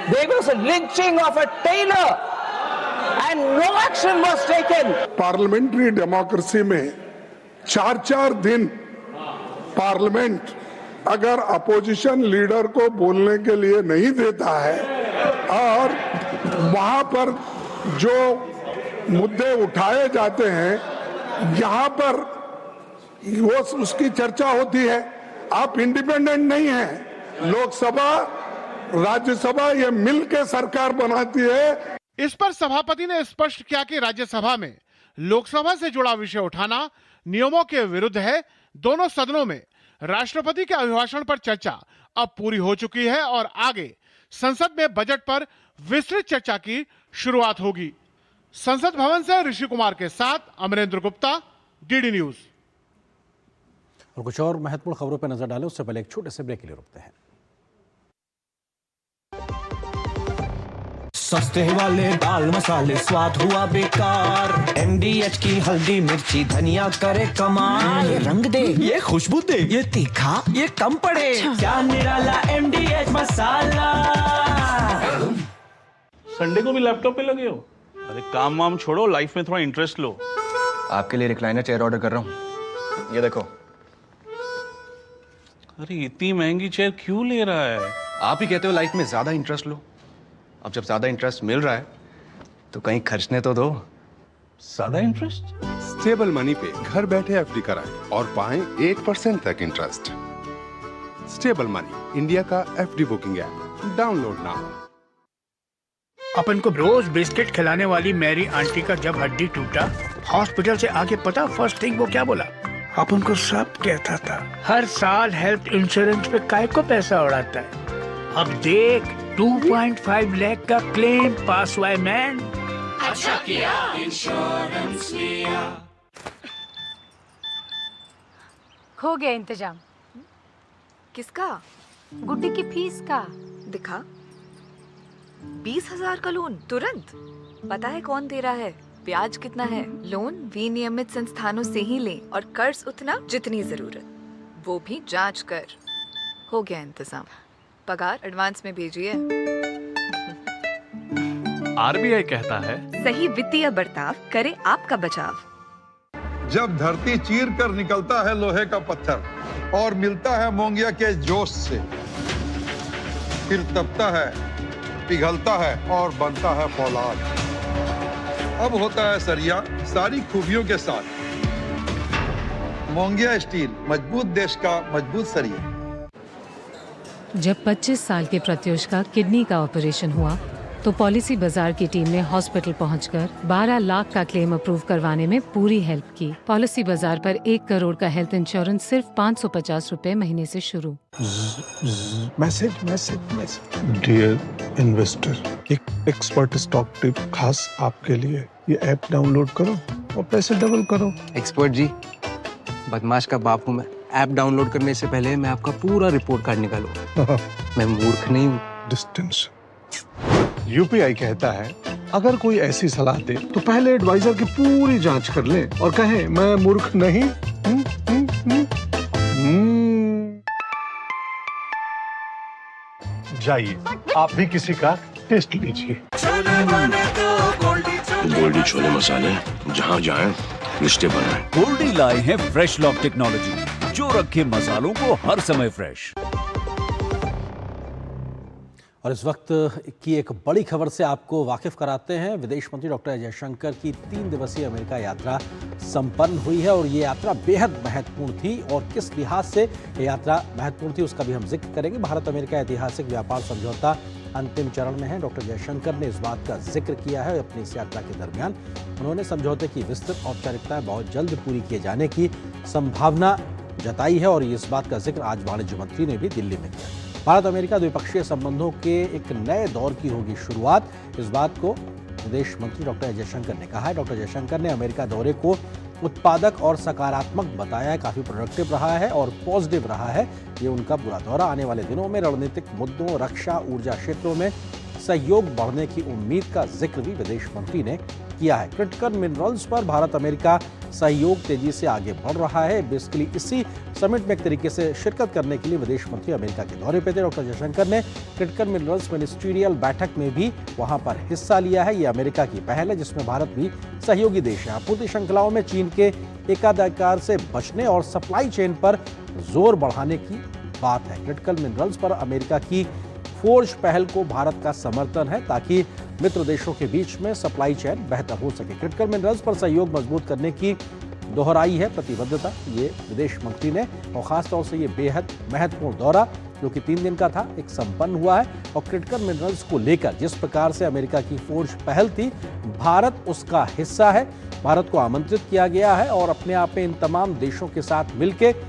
there was a lynching of a tailor and no action was taken. Parliamentary democracy में 4-4 दिन parliament अगर opposition leader को बोलने के लिए नहीं देता है और वहां पर जो मुद्दे उठाए जाते हैं यहाँ पर वो उसकी चर्चा होती है। आप इंडिपेंडेंट नहीं हैं। लोकसभा राज्यसभा ये मिलकर सरकार बनाती है। इस पर सभापति ने स्पष्ट किया कि राज्यसभा में लोकसभा से जुड़ा विषय उठाना नियमों के विरुद्ध है। दोनों सदनों में राष्ट्रपति के अभिभाषण पर चर्चा अब पूरी हो चुकी है और आगे संसद में बजट पर विस्तृत चर्चा की शुरुआत होगी। संसद भवन से ऋषि कुमार के साथ अमरेंद्र गुप्ता, डीडी न्यूज। और कुछ और महत्वपूर्ण खबरों पर नजर डालें उससे पहले एक छोटे से ब्रेक के लिए रुकते हैं। सस्ते वाले दाल मसाले स्वाद हुआ बेकार। MDH की हल्दी मिर्ची धनिया करे कमाल। ये रंग दे, ये खुशबू दे, ये तीखा, ये कम पड़े। क्या निराला MDH मसाला। संडे को भी लैपटॉप पे लगे हो? अरे काम वाम छोड़ो, लाइफ में थोड़ा इंटरेस्ट लो। आपके लिए रिक्लाइनर चेयर ऑर्डर कर रहा हूँ, ये देखो। अरे इतनी महंगी चेयर क्यों ले रहा है? आप ही कहते हो लाइफ में ज्यादा इंटरेस्ट लो। अब जब ज्यादा इंटरेस्ट मिल रहा है तो कहीं खर्चने तो दो। ज्यादा इंटरेस्ट? स्टेबल मनी पे घर बैठे FD कराएं और पाएं 1% तक इंटरेस्ट। स्टेबल मनी, इंडिया का FD booking app, download now. अपन को रोज बिस्किट खिलाने वाली मैरी आंटी का जब हड्डी टूटा, हॉस्पिटल से आके पता फर्स्ट थिंग वो क्या बोला? अपन को सब कहता था हर साल हेल्थ इंश्योरेंस पे काय को पैसा उड़ाता है। अब देख 2.5 लाख का क्लेम पास हुआ है मैन। अच्छा किया इंश्योरेंस लिया। हो गया इंतजाम। किसका? गुड्डी की फीस का। दिखा। 20,000 का लोन तुरंत। पता है कौन दे रहा है, ब्याज कितना है? लोन विनियमित संस्थानों से ही लें और कर्ज उतना जितनी जरूरत, वो भी जांच कर। हो गया इंतजाम। पगार एडवांस में भेजिए। RBI कहता है सही वित्तीय बर्ताव करे आपका बचाव। जब धरती चीर कर निकलता है लोहे का पत्थर और मिलता है मोंगिया के जोश से, फिर तपता है, पिघलता है और बनता है फौलाद। अब होता है सरिया सारी खूबियों के साथ। मोंगिया स्टील, मजबूत देश का मजबूत सरिया। जब 25 साल के प्रत्युष का किडनी का ऑपरेशन हुआ तो पॉलिसी बाजार की टीम ने हॉस्पिटल पहुंचकर 12 लाख का क्लेम अप्रूव करवाने में पूरी हेल्प की। पॉलिसी बाजार पर 1 करोड़ का हेल्थ इंश्योरेंस सिर्फ 550 रुपए महीने से शुरू। Message message message. Dear investor, एक एक्सपर्ट स्टॉक टिप खास आपके लिए। ये ऐप डाउनलोड करो और पैसे डबल करो। एक्सपर्ट जी, बदमाश का बाप हूँ मैं। ऐप डाउनलोड करने से पहले मैं आपका पूरा रिपोर्ट कार्ड निकालूं। मैं मूर्ख नहीं हूँ। डिस्टेंस। UPI कहता है अगर कोई ऐसी सलाह दे तो पहले एडवाइजर की पूरी जांच कर ले और कहे मैं मूर्ख नहीं। जाइए आप भी किसी का टेस्ट लीजिए। गोल्डी छोले मसाले, जहाँ जाएं रिश्ते बनाएं। गोल्डी लाए हैं फ्रेश लॉक टेक्नोलॉजी, जो रखे मसालों को हर समय फ्रेश। और इस वक्त की एक बड़ी खबर से आपको वाकिफ कराते हैं। विदेश मंत्री डॉक्टर जयशंकर की 3 दिवसीय अमेरिका यात्रा संपन्न हुई है और ये यात्रा बेहद महत्वपूर्ण थी। और किस लिहाज से ये यात्रा महत्वपूर्ण थी उसका भी हम जिक्र करेंगे। भारत अमेरिका ऐतिहासिक व्यापार समझौता अंतिम चरण में है। डॉक्टर जयशंकर ने इस बात का जिक्र किया है अपनी इस यात्रा के दरमियान। उन्होंने समझौते की विस्तृत औपचारिकताएं बहुत जल्द पूरी किए जाने की संभावना जताई है और इस बात का जिक्र आज वाणिज्य मंत्री ने भी दिल्ली में किया। भारत अमेरिका द्विपक्षीय संबंधों के एक नए दौर की होगी शुरुआत, इस बात को विदेश मंत्री डॉक्टर जयशंकर ने कहा है। डॉक्टर जयशंकर ने अमेरिका दौरे को उत्पादक और सकारात्मक बताया है, काफी प्रोडक्टिव रहा है और पॉजिटिव रहा है ये उनका पूरा दौरा। आने वाले दिनों में रणनीतिक मुद्दों, रक्षा, ऊर्जा क्षेत्रों में सहयोग बढ़ने की उम्मीद का जिक्र भी विदेश मंत्री ने किया है। क्रिटिकल मिनरल्स पर भारत अमेरिका सहयोग तेजी से आगे बढ़ रहा है। बेसिकली इसी समिट में एक तरीके से शिरकत करने के लिए विदेश मंत्री अमेरिका के दौरे पे थे। डॉक्टर जयशंकर ने क्रिटिकल मिनरल्स मिनिस्ट्रियल बैठक में भी वहां पर हिस्सा लिया है। ये अमेरिका की पहल है जिसमें भारत भी सहयोगी देश है। आपूर्ति श्रृंखलाओं में चीन के एकाधिकार से बचने और सप्लाई चेन पर जोर बढ़ाने की बात है। क्रिटिकल मिनरल्स पर अमेरिका की फोर्ज पहल को भारत का समर्थन है ताकि मित्र देशों के बीच में सप्लाई चेन बेहतर हो सके। क्रिटिकल मिनरल्स पर सहयोग मजबूत करने की दोहराई है प्रतिबद्धता ये विदेश मंत्री ने। और खासतौर से ये बेहद महत्वपूर्ण दौरा जो कि 3 दिन का था एक संपन्न हुआ है। और क्रिटिकल मिनरल्स को लेकर जिस प्रकार से अमेरिका की फोर्ज पहल थी, भारत उसका हिस्सा है। भारत को आमंत्रित किया गया है और अपने आप में इन तमाम देशों के साथ मिलकर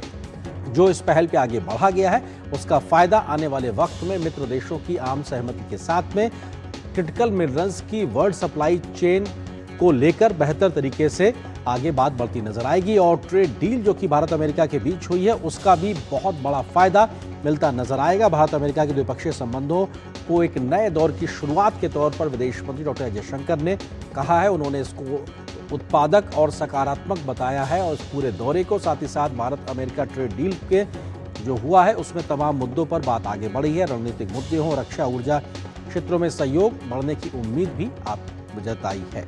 जो इस पहल पे आगे बढ़ा गया है उसका फायदा आने वाले वक्त में मित्र देशों की आम सहमति के साथ में क्रिटिकल मिनरल्स की वर्ल्ड सप्लाई चेन को लेकर बेहतर तरीके से आगे बात बढ़ती नजर आएगी और ट्रेड डील जो कि भारत अमेरिका के बीच हुई है उसका भी बहुत बड़ा फायदा मिलता नजर आएगा। भारत अमेरिका के द्विपक्षीय संबंधों को एक नए दौर की शुरुआत के तौर पर विदेश मंत्री डॉक्टर जयशंकर ने कहा है। उन्होंने इसको उत्पादक और सकारात्मक बताया है और इस पूरे दौरे को, साथ ही साथ भारत अमेरिका ट्रेड डील के जो हुआ है उसमें तमाम मुद्दों पर बात आगे बढ़ी है। रणनीतिक मुद्दे हों, रक्षा, ऊर्जा क्षेत्रों में सहयोग बढ़ने की उम्मीद भी आप जताई है।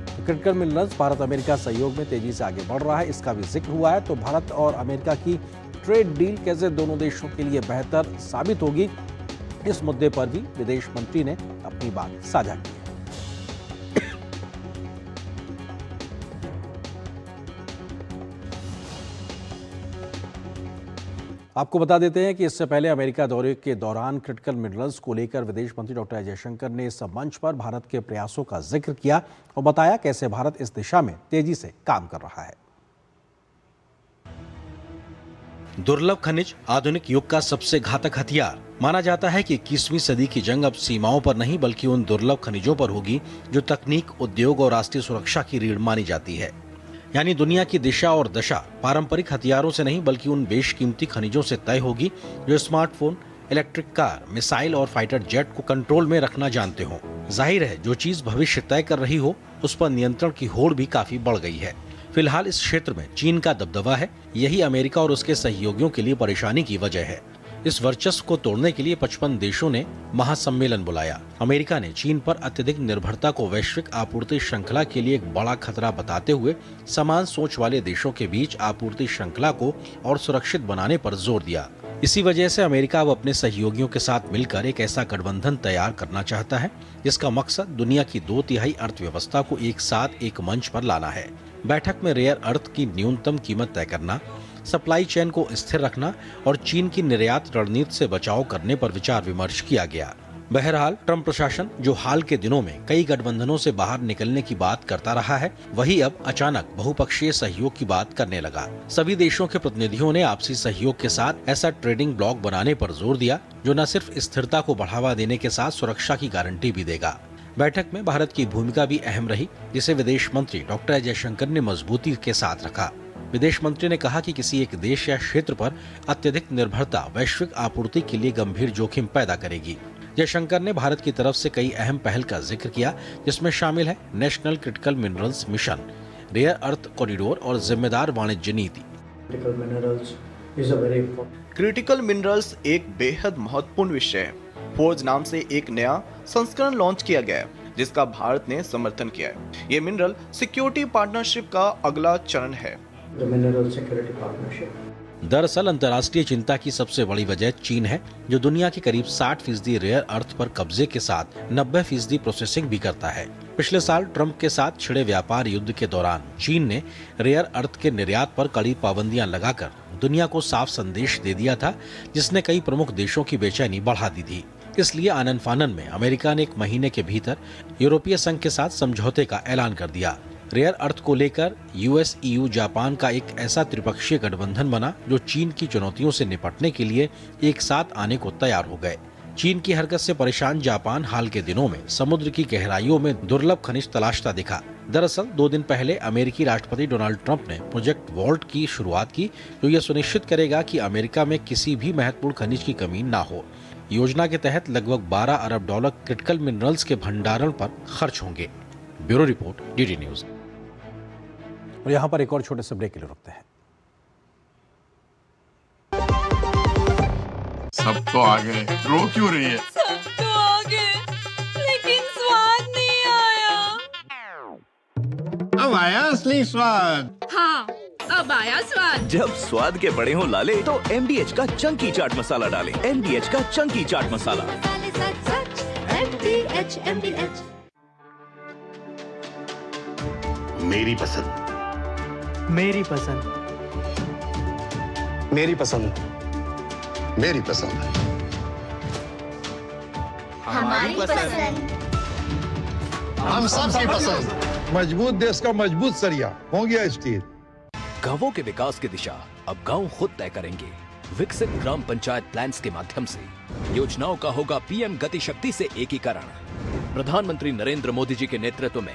तो क्रिटिकल मिनरल्स भारत अमेरिका सहयोग में तेजी से आगे बढ़ रहा है, इसका भी जिक्र हुआ है। तो भारत और अमेरिका की ट्रेड डील कैसे दोनों देशों के लिए बेहतर साबित होगी, इस मुद्दे पर भी विदेश मंत्री ने अपनी बात साझा की है। आपको बता देते हैं कि इससे पहले अमेरिका दौरे के दौरान क्रिटिकल मिनरल्स को लेकर विदेश मंत्री डॉक्टर जयशंकर ने इस मंच पर भारत के प्रयासों का जिक्र किया और बताया कैसे भारत इस दिशा में तेजी से काम कर रहा है। दुर्लभ खनिज आधुनिक युग का सबसे घातक हथियार माना जाता है कि 21वीं सदी की जंग अब सीमाओं पर नहीं बल्कि उन दुर्लभ खनिजों पर होगी जो तकनीक, उद्योग और राष्ट्रीय सुरक्षा की रीढ़ मानी जाती है। यानी दुनिया की दिशा और दशा पारंपरिक हथियारों से नहीं बल्कि उन बेशकीमती खनिजों से तय होगी जो स्मार्टफोन, इलेक्ट्रिक कार, मिसाइल और फाइटर जेट को कंट्रोल में रखना जानते हों। जाहिर है जो चीज भविष्य तय कर रही हो उस पर नियंत्रण की होड़ भी काफी बढ़ गई है। फिलहाल इस क्षेत्र में चीन का दबदबा है, यही अमेरिका और उसके सहयोगियों के लिए परेशानी की वजह है। इस वर्चस्व को तोड़ने के लिए 55 देशों ने महासम्मेलन बुलाया। अमेरिका ने चीन पर अत्यधिक निर्भरता को वैश्विक आपूर्ति श्रृंखला के लिए एक बड़ा खतरा बताते हुए समान सोच वाले देशों के बीच आपूर्ति श्रृंखला को और सुरक्षित बनाने पर जोर दिया। इसी वजह से अमेरिका अब अपने सहयोगियों के साथ मिलकर एक ऐसा गठबंधन तैयार करना चाहता है जिसका मकसद दुनिया की 2/3 अर्थव्यवस्था को एक साथ एक मंच पर लाना है। बैठक में रेयर अर्थ की न्यूनतम कीमत तय करना, सप्लाई चेन को स्थिर रखना और चीन की निर्यात रणनीति से बचाव करने पर विचार विमर्श किया गया। बहरहाल ट्रंप प्रशासन जो हाल के दिनों में कई गठबंधनों से बाहर निकलने की बात करता रहा है, वही अब अचानक बहुपक्षीय सहयोग की बात करने लगा। सभी देशों के प्रतिनिधियों ने आपसी सहयोग के साथ ऐसा ट्रेडिंग ब्लॉक बनाने पर जोर दिया जो न सिर्फ स्थिरता को बढ़ावा देने के साथ सुरक्षा की गारंटी भी देगा। बैठक में भारत की भूमिका भी अहम रही, जिसे विदेश मंत्री डॉक्टर जयशंकर ने मजबूती के साथ रखा। विदेश मंत्री ने कहा कि किसी एक देश या क्षेत्र पर अत्यधिक निर्भरता वैश्विक आपूर्ति के लिए गंभीर जोखिम पैदा करेगी। जयशंकर ने भारत की तरफ से कई अहम पहल का जिक्र किया, जिसमें शामिल है national critical minerals mission, rare earth corridor और जिम्मेदार वाणिज्य नीति। क्रिटिकल मिनरल्स एक बेहद महत्वपूर्ण विषय है। फोर्ज नाम से एक नया संस्करण लॉन्च किया गया है जिसका भारत ने समर्थन किया है। ये मिनरल सिक्योरिटी पार्टनरशिप का अगला चरण है। दरअसल अंतर्राष्ट्रीय चिंता की सबसे बड़ी वजह चीन है, जो दुनिया के करीब 60% रेयर अर्थ पर कब्जे के साथ 90% प्रोसेसिंग भी करता है। पिछले साल ट्रंप के साथ छिड़े व्यापार युद्ध के दौरान चीन ने रेयर अर्थ के निर्यात पर कड़ी पाबंदियां लगाकर दुनिया को साफ संदेश दे दिया था, जिसने कई प्रमुख देशों की बेचैनी बढ़ा दी थी। इसलिए आनन फानन में अमेरिका ने 1 महीने के भीतर यूरोपीय संघ के साथ समझौते का ऐलान कर दिया। रेयर अर्थ को लेकर यूएस, EU, जापान का एक ऐसा त्रिपक्षीय गठबंधन बना जो चीन की चुनौतियों से निपटने के लिए एक साथ आने को तैयार हो गए। चीन की हरकत से परेशान जापान हाल के दिनों में समुद्र की गहराइयों में दुर्लभ खनिज तलाशता दिखा। दरअसल 2 दिन पहले अमेरिकी राष्ट्रपति डोनाल्ड ट्रंप ने प्रोजेक्ट वॉल्ट की शुरुआत की, जो ये सुनिश्चित करेगा कि अमेरिका में किसी भी महत्वपूर्ण खनिज की कमी न हो। योजना के तहत लगभग $12 अरब क्रिटिकल मिनरल्स के भंडारण पर खर्च होंगे। Bureau report, DD news. और यहाँ पर एक और छोटे से ब्रेक के लिए रुकते हैं। सब तो आ गए, रो क्यों रही है? सब तो आ गए, लेकिन स्वाद नहीं आया। अब आया असली स्वाद। हाँ, अब आया स्वाद। जब स्वाद के बड़े हों लाले तो MDH का चंकी चाट मसाला डालें। MDH का चंकी चाट मसाला। MDH। मेरी पसंद। मेरी पसंद। मेरी पसंद। मेरी पसंद। हमारी पसंद। हम सबकी पसंद। मजबूत देश का मजबूत सरिया हो गया स्टील। गांवों के विकास की दिशा अब गांव खुद तय करेंगे। विकसित ग्राम पंचायत प्लान्स के माध्यम से योजनाओं का होगा PM गति शक्ति से एकीकरण। प्रधानमंत्री नरेंद्र मोदी जी के नेतृत्व में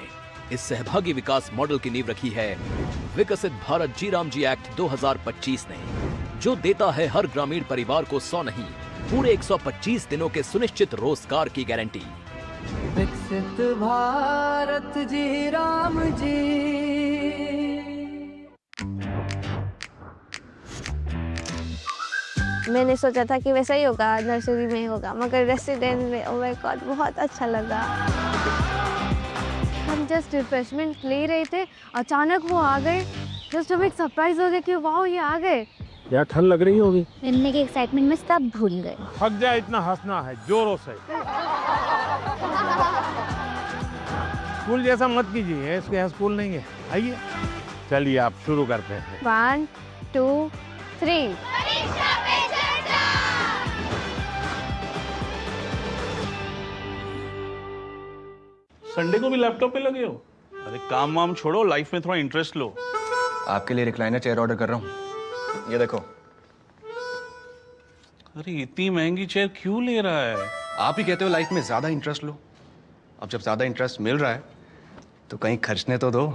इस सहभागी विकास मॉडल की नींव रखी है विकसित भारत जी राम जी एक्ट 2025 ने, जो देता है हर ग्रामीण परिवार को 100 नहीं पूरे 125 दिनों के सुनिश्चित रोजगार की गारंटी। विकसित भारत जी राम जी। मैंने सोचा था कि वैसा ही होगा, नर्सरी में होगा, मगर रेसिडेंट में ओह माय गॉड बहुत अच्छा लगा। हम जस्ट रिफ्रेशमेंट ले रहे थे, अचानक वो आ गए। जस्ट हम एक सरप्राइज हो गया कि वाओ ये आ गए। यार ठंड लग रही होगी। मिलने के एक्साइटमेंट में सब भूल गए। थक जाए इतना हंसना है, जोरों से। स्कूल जैसा मत कीजिए, इसके यहाँ स्कूल नहीं है। आइए चलिए आप शुरू करते हैं। 1 2 3। संडे को भी लैपटॉप पे लगे हो? अरे काम वाम छोड़ो, लाइफ में थोड़ा इंटरेस्ट लो। आपके लिए रिक्लाइनर चेयर ऑर्डर कर रहा हूँ, ये देखो। अरे इतनी महंगी चेयर क्यों ले रहा है? आप ही कहते हो लाइफ में ज्यादा इंटरेस्ट लो। अब जब ज्यादा इंटरेस्ट मिल रहा है तो कहीं खर्चने तो दो।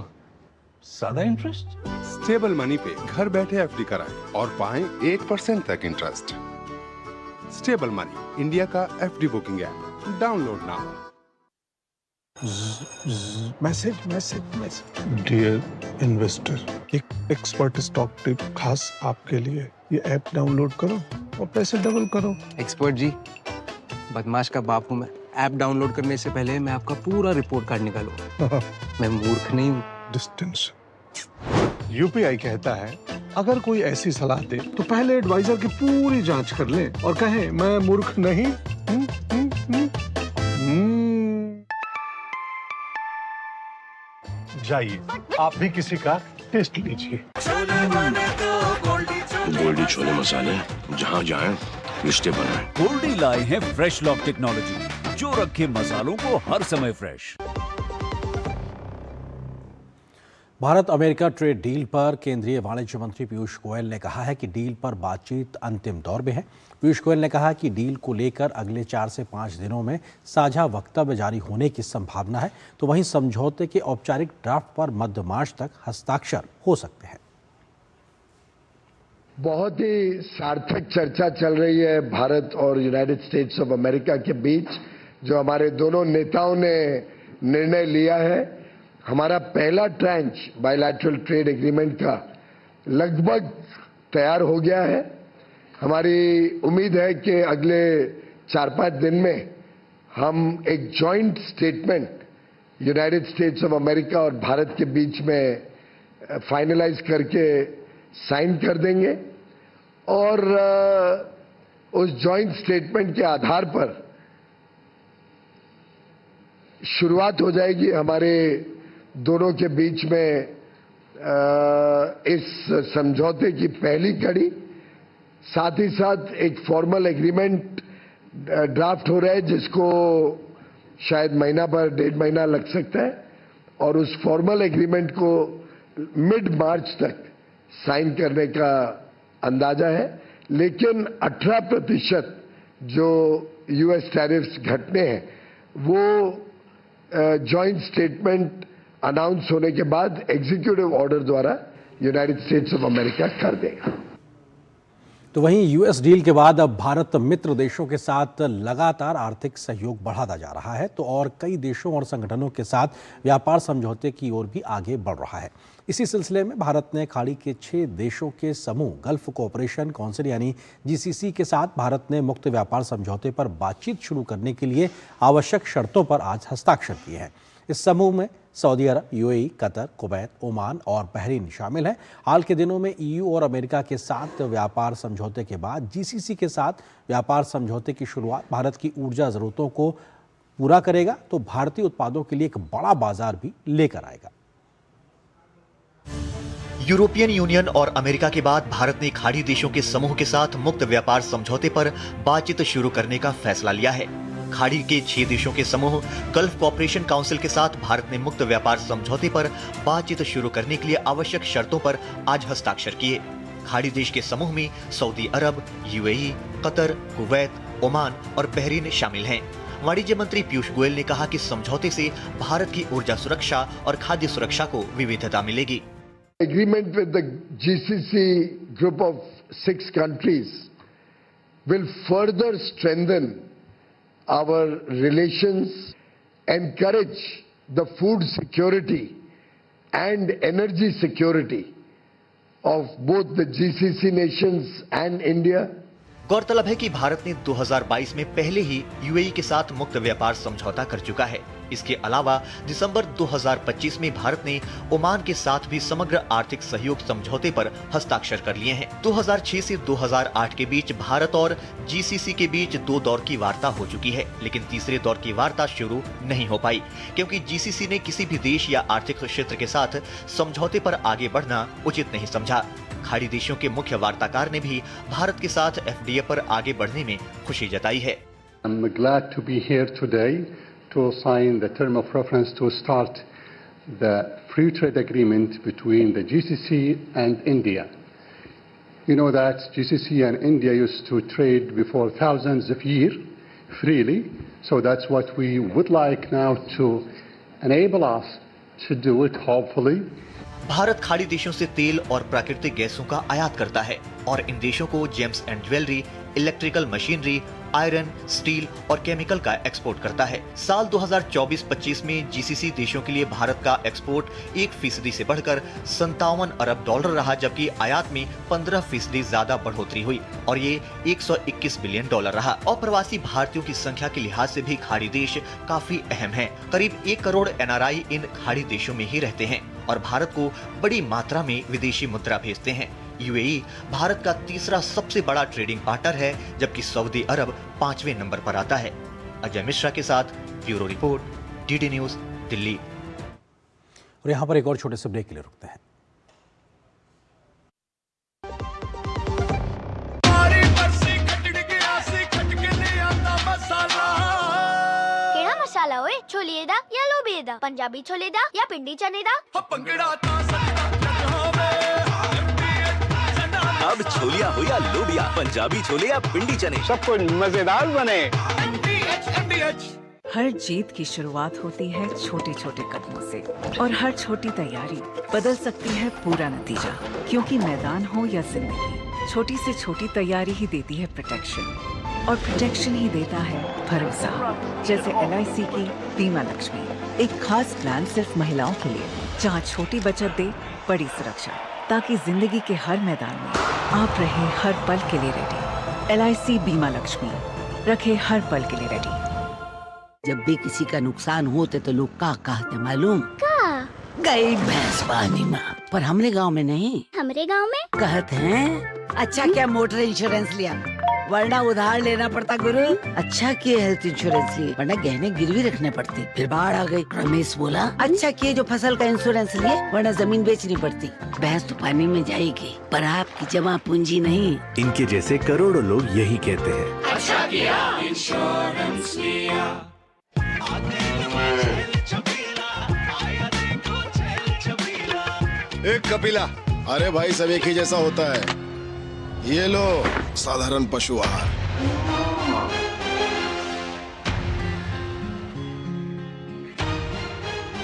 ज्यादा इंटरेस्ट? स्टेबल मनी पे घर बैठे एफडी कराएं और पाएं 1% तक इंटरेस्ट। स्टेबल मनी, इंडिया का FD booking app, download now. Message message message. Dear investor, एक एक्सपर्ट स्टॉक टिप खास आपके लिए। ये ऐप डाउनलोड करो और पैसे डबल करो। एक्सपर्ट जी, बदमाश का बाप हूँ मैं। ऐप डाउनलोड करने से पहले मैं आपका पूरा रिपोर्ट कार्ड निकालूं। मैं मूर्ख नहीं हूँ। डिस्टेंस। यूपीआई कहता है अगर कोई ऐसी सलाह दे तो पहले एडवाइजर की पूरी जांच कर ले और कहे मैं मूर्ख नहीं। जाइए आप भी किसी का टेस्ट लीजिए। गोल्डी छोले मसाले, जहाँ जाएं रिश्ते बनाएं। गोल्डी लाए हैं फ्रेश लॉक टेक्नोलॉजी, जो रखे मसालों को हर समय fresh. Bharat America trade deal पर केंद्रीय वाणिज्य मंत्री पीयूष गोयल ने कहा है कि डील पर बातचीत अंतिम दौर में है। पीयूष गोयल ने कहा कि डील को लेकर अगले 4 से 5 दिनों में साझा वक्तव्य जारी होने की संभावना है, तो वहीं समझौते के औपचारिक ड्राफ्ट पर मध्य मार्च तक हस्ताक्षर हो सकते हैं। बहुत ही सार्थक चर्चा चल रही है भारत और यूनाइटेड स्टेट्स ऑफ अमेरिका के बीच, जो हमारे दोनों नेताओं ने निर्णय लिया है। हमारा पहला ट्रांच बायलैटरल ट्रेड एग्रीमेंट का लगभग तैयार हो गया है। हमारी उम्मीद है कि अगले 4-5 दिन में हम एक joint statement United states of America और भारत के बीच में फाइनलाइज करके साइन कर देंगे और उस जॉइंट स्टेटमेंट के आधार पर शुरुआत हो जाएगी हमारे दोनों के बीच में इस समझौते की पहली कड़ी। साथ ही साथ एक फॉर्मल एग्रीमेंट ड्राफ्ट हो रहा है जिसको शायद महीना भर 1.5 महीना लग सकता है और उस फॉर्मल एग्रीमेंट को मिड मार्च तक साइन करने का अंदाजा है। लेकिन 18% जो यूएस टैरिफ्स घटने हैं वो जॉइंट स्टेटमेंट अनाउंस होने के बाद एग्जीक्यूटिव ऑर्डर द्वारा यूनाइटेड स्टेट्स ऑफ अमेरिका कर देगा। तो वहीं यूएस डील के बाद अब भारत मित्र देशों के साथ लगातार आर्थिक सहयोग बढ़ाता जा रहा है, तो और कई देशों और संगठनों के साथ व्यापार समझौते की ओर भी आगे बढ़ रहा है। इसी सिलसिले में भारत ने खाड़ी के 6 देशों के समूह गल्फ कोऑपरेशन काउंसिल यानी जीसीसी के साथ भारत ने मुक्त व्यापार समझौते पर बातचीत शुरू करने के लिए आवश्यक शर्तों पर आज हस्ताक्षर किए हैं। इस समूह में सऊदी अरब, यूएई, कतर, कुवैत, ओमान और बहरीन शामिल हैं। हाल के दिनों में ईयू और अमेरिका के साथ व्यापार समझौते के बाद जीसीसी के साथ व्यापार समझौते की शुरुआत भारत की ऊर्जा जरूरतों को पूरा करेगा, तो भारतीय उत्पादों के लिए एक बड़ा बाजार भी लेकर आएगा। यूरोपियन यूनियन और अमेरिका के बाद भारत ने खाड़ी देशों के समूह के साथ मुक्त व्यापार समझौते पर बातचीत शुरू करने का फैसला लिया है। खाड़ी के 6 देशों के समूह गल्फ कोऑपरेशन काउंसिल के साथ भारत ने मुक्त व्यापार समझौते पर बातचीत शुरू करने के लिए आवश्यक शर्तों पर आज हस्ताक्षर किए। खाड़ी देश के समूह में सऊदी अरब, यूएई, कतर, कुवैत, ओमान और बहरीन शामिल हैं। वाणिज्य मंत्री पीयूष गोयल ने कहा कि समझौते से भारत की ऊर्जा सुरक्षा और खाद्य सुरक्षा को विविधता मिलेगी। Agreement with the GCC group of 6 countries will further strengthen our relations, encourage the food security and energy security of both the GCC nations and India. गौरतलब है कि भारत ने 2022 में पहले ही यूएई के साथ मुक्त व्यापार समझौता कर चुका है। इसके अलावा दिसंबर 2025 में भारत ने ओमान के साथ भी समग्र आर्थिक सहयोग समझौते पर हस्ताक्षर कर लिए हैं। 2006 से 2008 के बीच भारत और जीसीसी के बीच 2 दौर की वार्ता हो चुकी है, लेकिन तीसरे दौर की वार्ता शुरू नहीं हो पाई क्योंकि जीसीसी ने किसी भी देश या आर्थिक क्षेत्र के साथ समझौते पर आगे बढ़ना उचित नहीं समझा। खाड़ी देशों के मुख्य वार्ताकार ने भी भारत के साथ एफडीए पर आगे बढ़ने में खुशी जताई है। I'm glad to be here today to sign the term of reference to start the free trade agreement between the GCC and India. You know that GCC and India used to trade before thousands of years freely, so that's what we would like now to enable us to do it, hopefully. Bharat खाड़ी देशों से तेल और प्राकृतिक गैसों का आयात करता है और इन देशों को James and jewellery, electrical machinery, iron, steel और केमिकल का एक्सपोर्ट करता है। साल 2024-25 में जीसीसी देशों के लिए भारत का एक्सपोर्ट 1% से बढ़कर $57 अरब रहा, जबकि आयात में 15% ज्यादा बढ़ोतरी हुई और ये $121 बिलियन रहा। अप्रवासी भारतीयों की संख्या के लिहाज से भी खाड़ी देश काफी अहम है। करीब 1 करोड़ एनआरआई इन खाड़ी देशों में ही रहते हैं और भारत को बड़ी मात्रा में विदेशी मुद्रा भेजते हैं। यूएई भारत का तीसरा सबसे बड़ा ट्रेडिंग पार्टनर है, जबकि सऊदी अरब 5वें नंबर पर आता है। अजय मिश्रा के साथ bureau report, DD news, Delhi. और यहाँ पर एक और छोटे से ब्रेक के लिए रुकते हैं। केड़ा मसाला ओए? छोलिए दा या लोबिए दा? पंजाबी छोले दा या पिंडी चने दा? अब छोलिया हो या लोबिया, पंजाबी छोले या पिंडी चने, सब कुछ मजेदार बने। हर जीत की शुरुआत होती है छोटे छोटे कदमों से और हर छोटी तैयारी बदल सकती है पूरा नतीजा, क्योंकि मैदान हो या जिंदगी, छोटी से छोटी तैयारी ही देती है प्रोटेक्शन और प्रोटेक्शन ही देता है भरोसा। जैसे LIC की बीमा लक्ष्मी, एक खास प्लान सिर्फ महिलाओं के लिए, जहां छोटी बचत दे बड़ी सुरक्षा, ताकि जिंदगी के हर मैदान में आप रहे हर पल के लिए रेडी। LIC बीमा लक्ष्मी, रखे हर पल के लिए रेडी। जब भी किसी का नुकसान होते तो लोग का कहते मालूम? का? गई भैंस पानी में। पर हमरे गांव में नहीं, हमरे गांव में कहते हैं अच्छा क्या मोटर इंश्योरेंस लिया, वरना उधार लेना पड़ता गुरु। अच्छा किए हेल्थ इंश्योरेंस लिए, वरना गहने गिरवी रखने पड़ते, फिर बाढ़ आ गई। रमेश बोला अच्छा किए जो फसल का इंश्योरेंस लिए, वरना जमीन बेचनी पड़ती। भैंस तो पानी में जाएगी, पर आपकी जमा पूंजी नहीं। इनके जैसे करोड़ों लोग यही कहते हैं। अच्छा किया इंश्योरेंस लिया। एक कपिला, अरे भाई सब एक ही जैसा होता है। ये लो साधारण पशु आहार।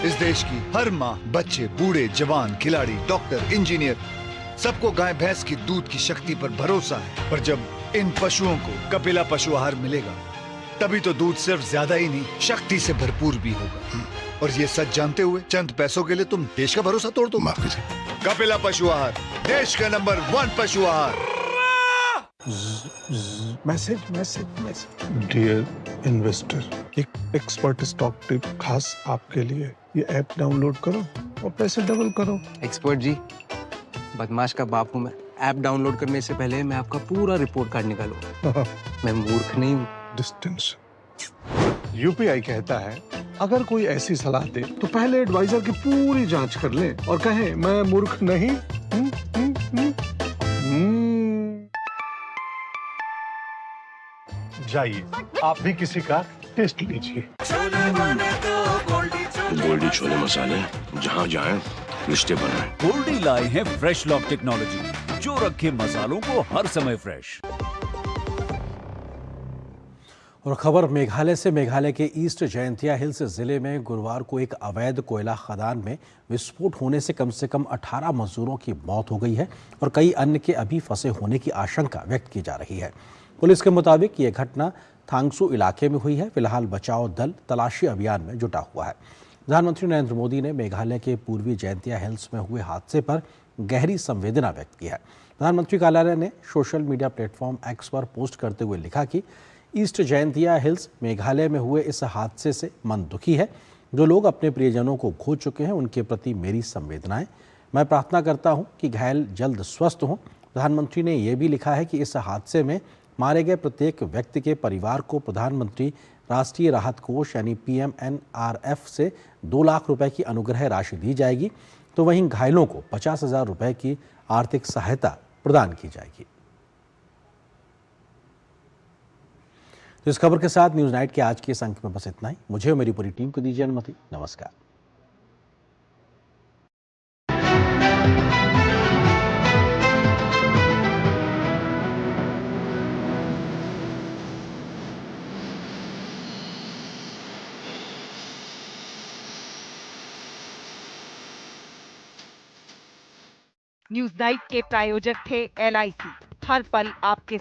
इस देश की हर माँ, बच्चे, बूढ़े, जवान, खिलाड़ी, डॉक्टर, इंजीनियर, सबको गाय भैंस की दूध की शक्ति पर भरोसा है। पर जब इन पशुओं को कपिला पशु आहार मिलेगा, तभी तो दूध सिर्फ ज्यादा ही नहीं, शक्ति से भरपूर भी होगा। और ये सच जानते हुए चंद पैसों के लिए तुम देश का भरोसा तोड़ दो। माफ कीजिए। कपिला पशु आहार, देश का नंबर 1 पशु आहार। Message message message. Dear investor, एक एक्सपर्ट स्टॉक टिप खास आपके लिए। ये ऐप डाउनलोड करो और पैसे डबल करो। एक्सपर्ट जी, बदमाश का बाप हूँ मैं। ऐप डाउनलोड करने से पहले मैं आपका पूरा रिपोर्ट कार्ड निकालूंगा। मैं मूर्ख नहीं हूँ। डिस्टेंस। यूपीआई कहता है अगर कोई ऐसी सलाह दे तो पहले एडवाइजर की पूरी जांच कर ले और कहे मैं मूर्ख नहीं। जाइए आप भी किसी का टेस्ट लीजिए। गोल्डी छोले मसाले, जहाँ जाएं रिश्ते बनाएं। गोल्डी लाए हैं फ्रेश लॉक टेक्नोलॉजी, जो रखे मसालों को हर समय फ्रेश। और खबर मेघालय से। मेघालय के ईस्ट जयंतिया हिल्स जिले में गुरुवार को एक अवैध कोयला खदान में विस्फोट होने से कम 18 मजदूरों की मौत हो गई है और कई अन्य के अभी फंसे होने की आशंका व्यक्त की जा रही है। पुलिस के मुताबिक ये घटना थांगसू इलाके में हुई है। फिलहाल बचाव दल तलाशी अभियान में जुटा हुआ है। प्रधानमंत्री नरेंद्र मोदी ने मेघालय के पूर्वी जयंतिया हिल्स में हुए हादसे पर गहरी संवेदना व्यक्त की है। प्रधानमंत्री कार्यालय ने सोशल मीडिया प्लेटफॉर्म एक्स पर पोस्ट करते हुए लिखा कि ईस्ट जयंतिया हिल्स मेघालय में हुए इस हादसे से मन दुखी है। जो लोग अपने प्रियजनों को खो चुके हैं उनके प्रति मेरी संवेदनाएं। मैं प्रार्थना करता हूं कि घायल जल्द स्वस्थ हों। प्रधानमंत्री ने यह भी लिखा है कि इस हादसे में मारे गए प्रत्येक व्यक्ति के परिवार को प्रधानमंत्री राष्ट्रीय राहत कोष यानी PMNRF से 2 लाख रुपए की अनुग्रह राशि दी जाएगी, तो वहीं घायलों को 50,000 रुपए की आर्थिक सहायता प्रदान की जाएगी। तो इस खबर के साथ न्यूज नाइट के आज के इस अंक में बस इतना ही। मुझे और मेरी पूरी टीम को दीजिए अनुमति। नमस्कार। न्यूज नाइट के प्रायोजक थे LIC, हर पल आपके